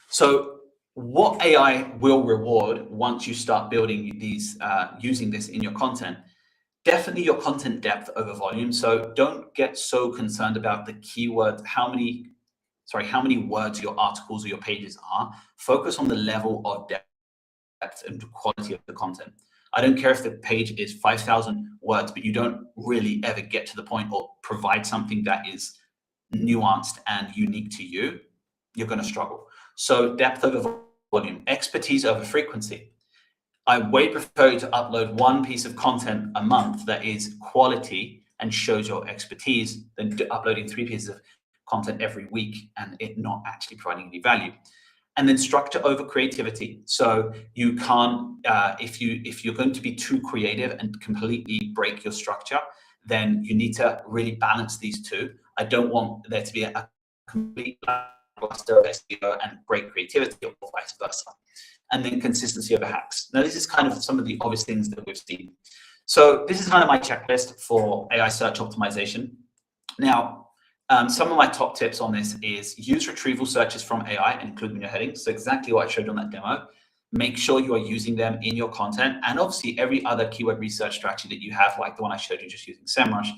So what AI will reward once you start building these, using this in your content, definitely your content depth over volume. So don't get so concerned about the keyword, how many words your articles or your pages are. Focus on the level of depth and quality of the content. I don't care if the page is 5,000 words, but you don't really ever get to the point or provide something that is nuanced and unique to you, you're going to struggle. So depth over volume, expertise over frequency. I way prefer to upload one piece of content a month that is quality and shows your expertise than uploading 3 pieces of content every week and it not actually providing any value. And then structure over creativity. So you can't, if you're going to be too creative and completely break your structure, then you need to really balance these two. I don't want there to be a complete cluster of SEO and great creativity, or vice versa. And then consistency over hacks. Now, this is kind of some of the obvious things that we've seen. So this is kind of my checklist for AI search optimization. Now, some of my top tips on this is use retrieval searches from AI and include them in your headings. So exactly what I showed on that demo. Make sure you are using them in your content, and obviously every other keyword research strategy that you have, like the one I showed you just using SEMrush.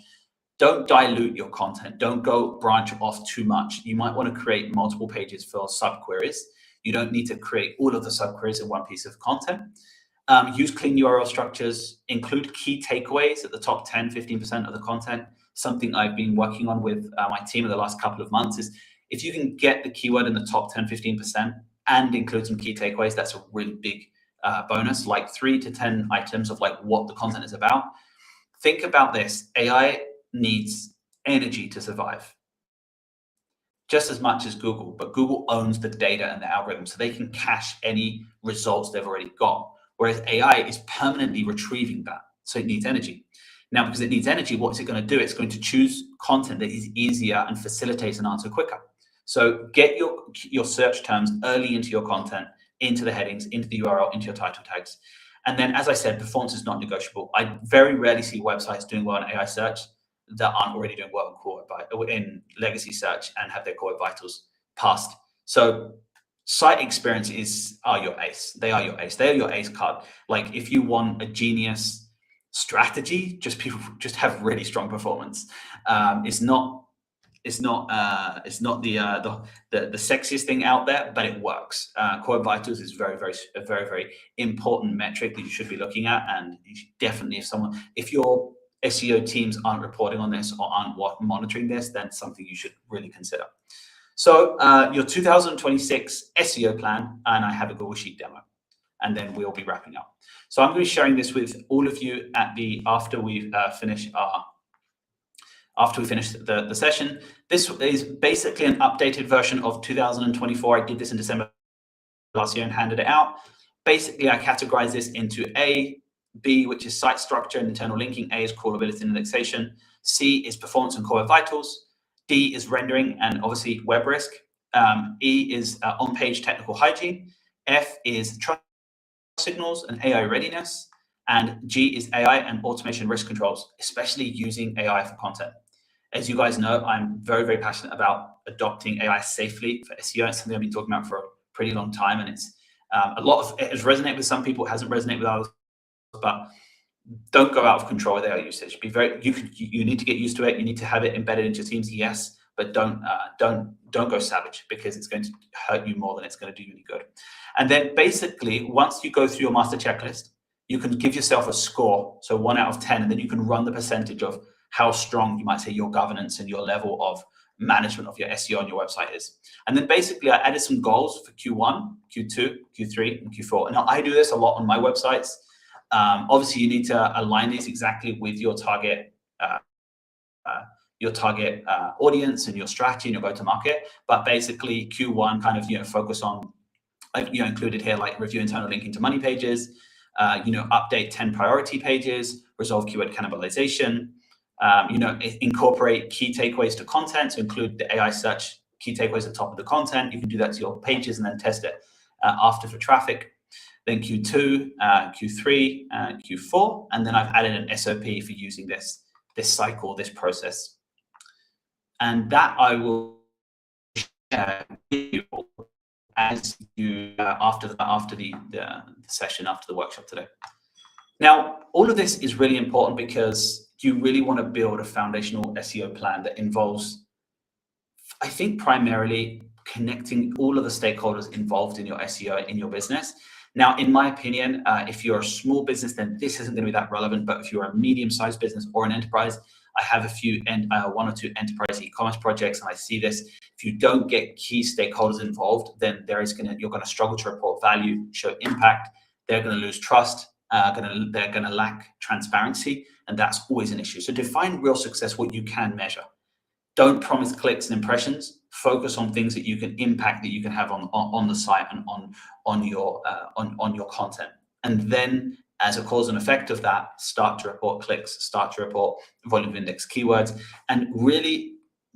Don't dilute your content. Don't go branch off too much. You might want to create multiple pages for subqueries. You don't need to create all of the subqueries in one piece of content. Use clean URL structures. Include key takeaways at the top 10, 15% of the content. Something I've been working on with my team in the last couple of months is if you can get the keyword in the top 10, 15% and include some key takeaways, that's a really big bonus, like 3 to 10 items of like what the content is about. Think about this. AI needs energy to survive just as much as Google, but Google owns the data and the algorithm, so they can cache any results they've already got, whereas AI is permanently retrieving that, so it needs energy. Now, because it needs energy, what is it going to do? It's going to choose content that is easier and facilitates an answer quicker. So get your search terms early into your content, into the headings, into the URL, into your title tags. And then, as I said, performance is not negotiable. I very rarely see websites doing well on AI search that aren't already doing well in legacy search and have their core vitals passed. So site experience are your ace. They are your ace. They are your ace card. Like if you want a genius strategy, people just have really strong performance. It's not the sexiest thing out there, but it works. Core vitals is a very important metric that you should be looking at, and you should definitely, if your SEO teams aren't reporting on this or aren't monitoring this, then something you should really consider. So your 2026 SEO plan, and I have a Google Sheet demo, and then we'll be wrapping up. So I'm going to be sharing this with all of you after we finish the session. This is basically an updated version of 2024. I did this in December last year and handed it out. Basically, I categorize this into A, B, which is site structure and internal linking. A is crawlability and indexation. C is performance and core vitals. D is rendering and obviously web risk. E is on-page technical hygiene. F is trust signals and AI readiness. And G is AI and automation risk controls, especially using AI for content. As you guys know, I'm very passionate about adopting AI safely for SEO. It's something I've been talking about for a pretty long time, and it's it has resonated with some people, it hasn't resonated with others. But don't go out of control with AI usage. You need to get used to it. You need to have it embedded into your teams, yes, but don't go savage, because it's going to hurt you more than it's going to do you any good. And then basically, once you go through your master checklist, you can give yourself a score, so 1 out of 10, and then you can run the percentage of how strong you might say your governance and your level of management of your SEO on your website is. And then basically I added some goals for Q1, Q2, Q3, and Q4. Now I do this a lot on my websites. Obviously you need to align these exactly with your target audience and your strategy and your go-to-market. But basically Q1 kind of, focus on, included here, like review internal linking to money pages, update 10 priority pages, resolve keyword cannibalization, incorporate key takeaways to content, so include the AI search key takeaways at the top of the content. You can do that to your pages and then test it after for traffic. Then Q2, Q3, Q4, and then I've added an SOP for using this cycle, this process. And that I will share with you as you after the session, after the workshop today. Now, all of this is really important because you really want to build a foundational SEO plan that involves, I think, primarily connecting all of the stakeholders involved in your SEO in your business. Now, in my opinion, if you're a small business, then this isn't going to be that relevant. But if you're a medium-sized business or an enterprise, I have one or two enterprise e-commerce projects, and I see this. If you don't get key stakeholders involved, then you're going to struggle to report value, show impact. They're going to lose trust. They're going to lack transparency, and that's always an issue. So define real success, what you can measure. Don't promise clicks and impressions. Focus on things that you can impact, that you can have on the site and on your content. And then, as a cause and effect of that, start to report clicks, start to report volume of index keywords, and really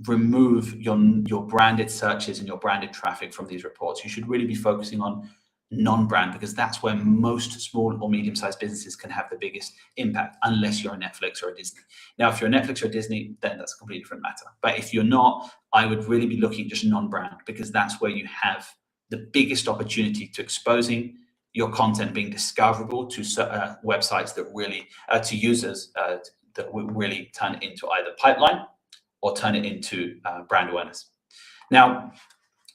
remove your branded searches and your branded traffic from these reports. You should really be focusing on non-brand, because that's where most small or medium-sized businesses can have the biggest impact, unless you're a Netflix or a Disney. Now, if you're a Netflix or a Disney, then that's a completely different matter. But if you're not, I would really be looking at just non-brand, because that's where you have the biggest opportunity to exposing your content being discoverable to websites that really, to users that will really turn it into either pipeline or turn it into brand awareness. Now,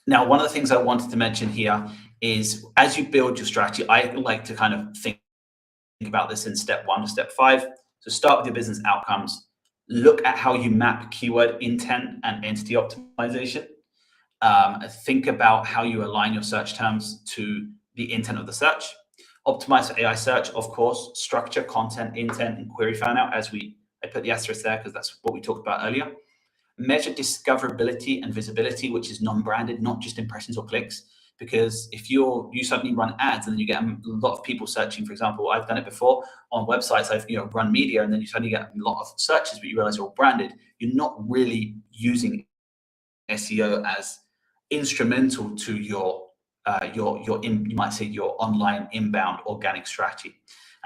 one of the things I wanted to mention here is, as you build your strategy, I like to kind of think about this in step 1 to step 5. So start with your business outcomes. Look at how you map keyword intent and entity optimization. Think about how you align your search terms to the intent of the search. Optimize for AI search, of course. Structure, content, intent, and query fan out, I put the asterisk there because that's what we talked about earlier. Measure discoverability and visibility, which is non-branded, not just impressions or clicks. Because if you suddenly run ads and then you get a lot of people searching, for example, I've done it before on websites, I've run media, and then you suddenly get a lot of searches, but you realize you're all branded. You're not really using SEO as instrumental to your you might say your online inbound organic strategy.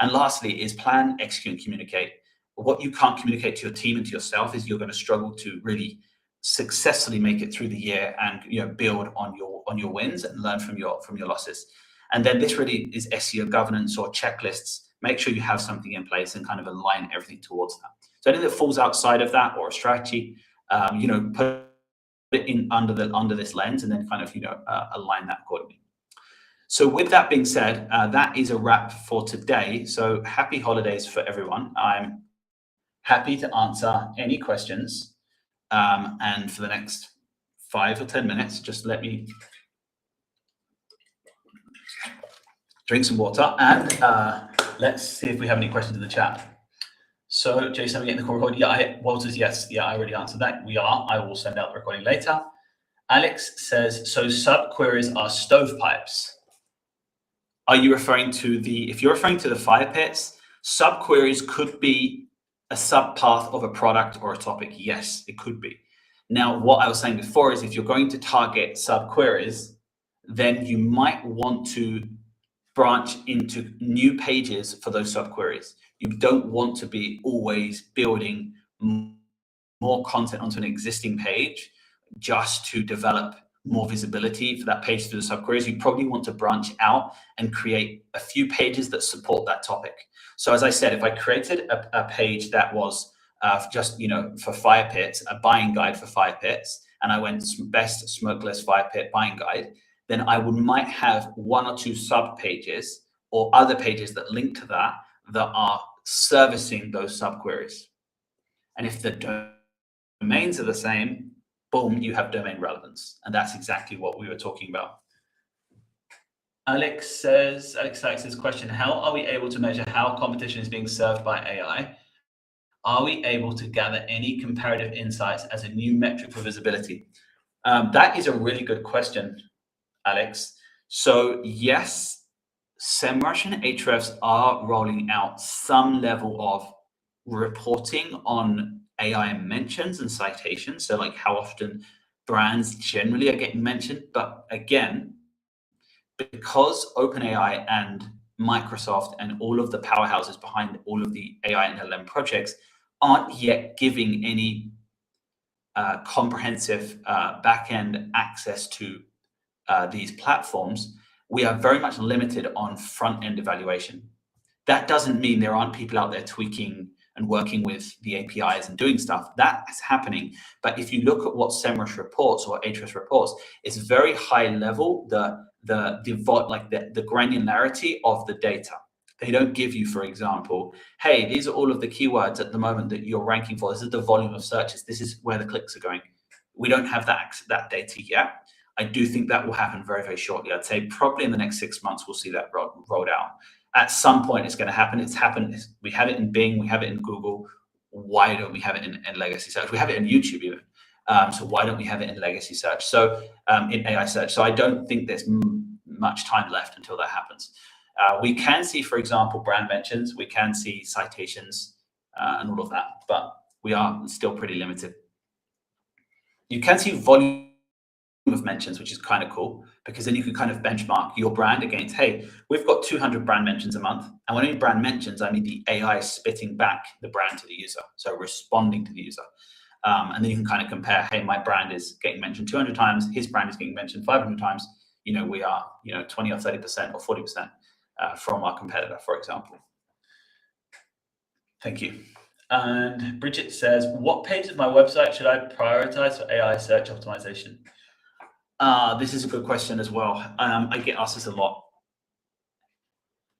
And lastly is plan, execute, and communicate. what you can't communicate to your team and to yourself is you're going to struggle to really successfully make it through the year and build on your wins and learn from your losses. And then this really is SEO governance or checklists. Make sure you have something in place and kind of align everything towards that. So anything that falls outside of that or a strategy, put it in under this lens and then kind of align that accordingly. So with that being said, that is a wrap for today. So happy holidays for everyone. I'm happy to answer any questions. And for the next 5 or 10 minutes, just let me drink some water and let's see if we have any questions in the chat. So Jason, are we getting the call recording? Yeah, Walters, yes. Yeah, I already answered that. We are. I will send out the recording later. Alex says, so sub-queries are stovepipes. Are you referring to if you're referring to the fire pits, sub-queries could be a sub-path of a product or a topic. Yes, it could be. Now, what I was saying before is if you're going to target sub-queries, then you might want to branch into new pages for those sub-queries. You don't want to be always building more content onto an existing page just to develop more visibility for that page through the sub-queries. You probably want to branch out and create a few pages that support that topic. So as I said, if I created a page that was just for fire pits, a buying guide for fire pits, and I went best smokeless fire pit buying guide, then I might have 1 or 2 sub pages or other pages that link to that are servicing those sub queries. And if the domains are the same, boom, you have domain relevance. And that's exactly what we were talking about. Alex says question, how are we able to measure how competition is being served by AI? Are we able to gather any comparative insights as a new metric for visibility? That is a really good question, Alex. So yes, SEMrush and Ahrefs are rolling out some level of reporting on AI mentions and citations. So like how often brands generally are getting mentioned. But again, because OpenAI and Microsoft and all of the powerhouses behind all of the AI and LLM projects aren't yet giving any comprehensive back-end access to these platforms, we are very much limited on front-end evaluation. That doesn't mean there aren't people out there tweaking and working with the APIs and doing stuff. That's happening. But if you look at what SEMrush reports or Ahrefs reports, it's very high level, the granularity of the data. They don't give you, for example, hey, these are all of the keywords at the moment that you're ranking for. This is the volume of searches. This is where the clicks are going. We don't have that data yet. I do think that will happen very, very shortly. I'd say probably in the next 6 months, we'll see that rolled out. At some point, it's going to happen. It's happened. We have it in Bing. We have it in Google. Why don't we have it in legacy search? We have it in YouTube even. So why don't we have it in legacy search? So in AI search. So I don't think there's much time left until that happens. We can see, for example, brand mentions. We can see citations and all of that, but we are still pretty limited. You can see volume of mentions, which is kind of cool, because then you can kind of benchmark your brand against, hey, we've got 200 brand mentions a month. And when I mean brand mentions, I mean the AI spitting back the brand to the user, so responding to the user. And then you can kind of compare, hey, my brand is getting mentioned 200 times, his brand is getting mentioned 500 times. We are 20 or 30% or 40% from our competitor, for example. Thank you. And Bridget says, what page of my website should I prioritize for AI search optimization? This is a good question as well. I get asked this a lot.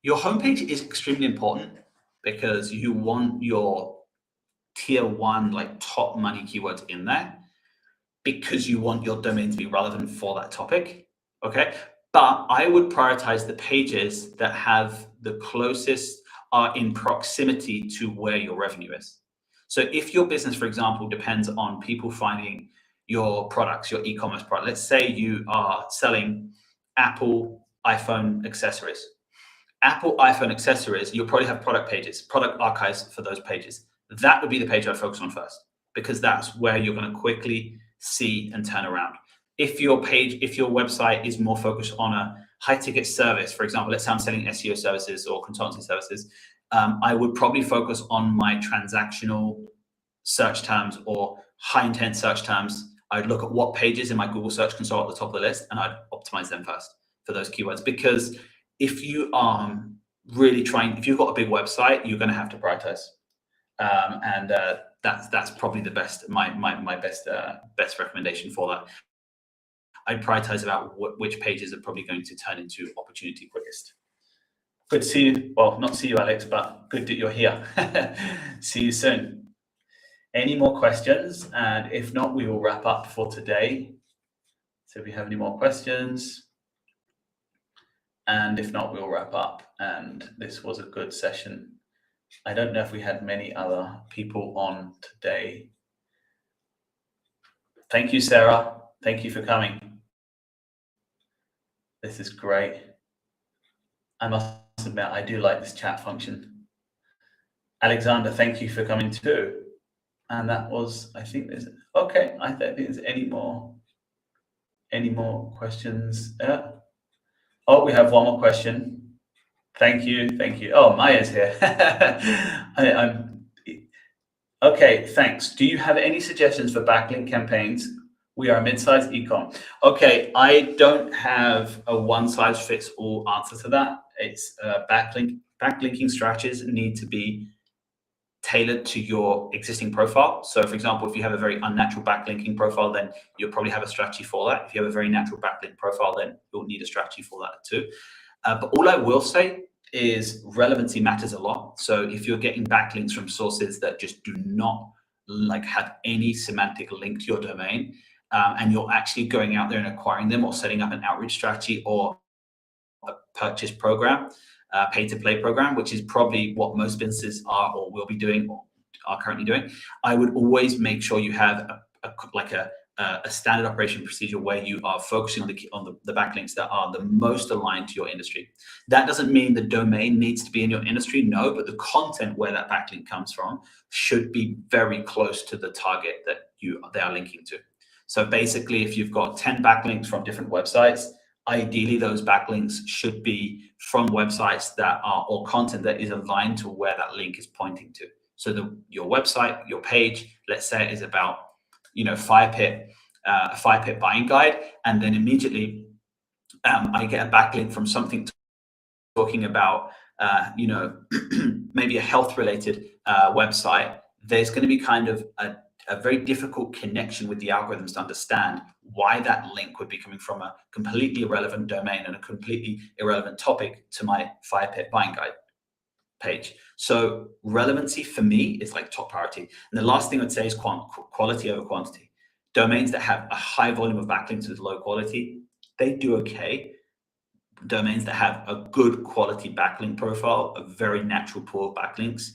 Your homepage is extremely important because you want your tier 1, like top money keywords in there because you want your domain to be relevant for that topic. Okay. But I would prioritize the pages that have the closest, are in proximity to where your revenue is. So if your business, for example, depends on people finding your products, your e-commerce product, let's say you are selling Apple iPhone accessories. Apple iPhone accessories, you'll probably have product pages, product archives for those pages. That would be the page I'd focus on first, because that's where you're going to quickly see and turn around. If your website is more focused on a high ticket service, for example, let's say I'm selling SEO services or consultancy services, I would probably focus on my transactional search terms or high intent search terms. I'd look at what pages in my Google Search Console at the top of the list, and I'd optimize them first for those keywords. Because if you are really trying, if you've got a big website, you're going to have to prioritize, and that's probably the best, my best recommendation for that. I'd prioritize about which pages are probably going to turn into opportunity quickest. Good to see you. Well, not see you, Alex, but good that you're here. See you soon. Any more questions? And if not, we will wrap up for today. So if you have any more questions, and if not, we'll wrap up. And this was a good session. I don't know if we had many other people on today. Thank you, Sarah. Thank you for coming. This is great. I must admit, I do like this chat function. Alexander, thank you for coming too. And that was, I think there's, okay, I don't think there's any more questions. Oh, we have one more question. Thank you. Oh, Maya's here. Okay, thanks. Do you have any suggestions for backlink campaigns? We are a mid-sized e-com. Okay, I don't have a one-size-fits-all answer to that. It's backlinking strategies need to be tailored to your existing profile. So for example, if you have a very unnatural backlinking profile, then you'll probably have a strategy for that. If you have a very natural backlink profile, then you'll need a strategy for that too. But all I will say is relevancy matters a lot. So if you're getting backlinks from sources that just do not have any semantic link to your domain, and you're actually going out there and acquiring them or setting up an outreach strategy or a purchase program, pay to play program, which is probably what most businesses are or will be doing or are currently doing, I would always make sure you have a standard operation procedure where you are focusing on the backlinks that are the most aligned to your industry. That doesn't mean the domain needs to be in your industry, no, but the content where that backlink comes from should be very close to the target that they are linking to. So basically, if you've got 10 backlinks from different websites, ideally those backlinks should be from websites that are, or content that is aligned to where that link is pointing to. So your website, your page, let's say, is about a 5-pip buying guide, and then immediately I get a backlink from something talking about maybe a health related website. There's going to be kind of a very difficult connection with the algorithms to understand why that link would be coming from a completely irrelevant domain and a completely irrelevant topic to my 5-pip buying guide page. So relevancy for me is like top priority. And the last thing I'd say is quality over quantity. Domains that have a high volume of backlinks with low quality, they do okay. Domains that have a good quality backlink profile, a very natural pool of backlinks,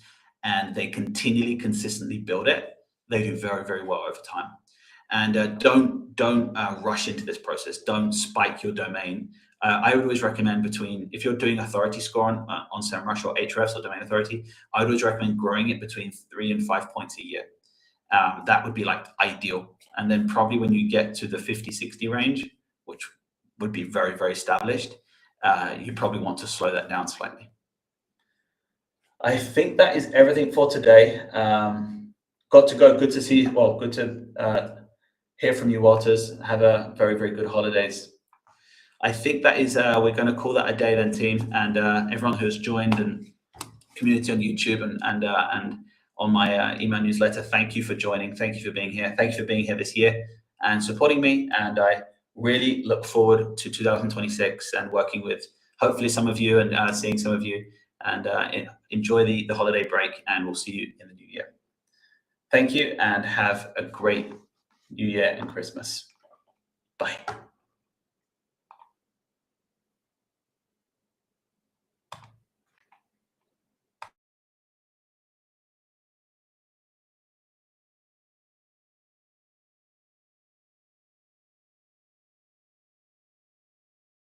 and they continually, consistently build it, they do very, very well over time. And don't rush into this process. Don't spike your domain. I would always recommend if you're doing authority score on SEMrush or Ahrefs or domain authority, I would always recommend growing it between 3 and 5 points a year. That would be like ideal. And then probably when you get to the 50-60 range, which would be very, very established, you probably want to slow that down slightly. I think that is everything for today. Got to go. Good to see you. Well, good to hear from you, Walters. Have a very, very good holidays. I think that is, we're going to call that a day then, team. And everyone who has joined and community on YouTube and on my email newsletter, thank you for joining. Thank you for being here. Thank you for being here this year and supporting me. And I really look forward to 2026 and working with hopefully some of you and seeing some of you, and enjoy the holiday break, and we'll see you in the new year. Thank you and have a great New Year and Christmas. Bye.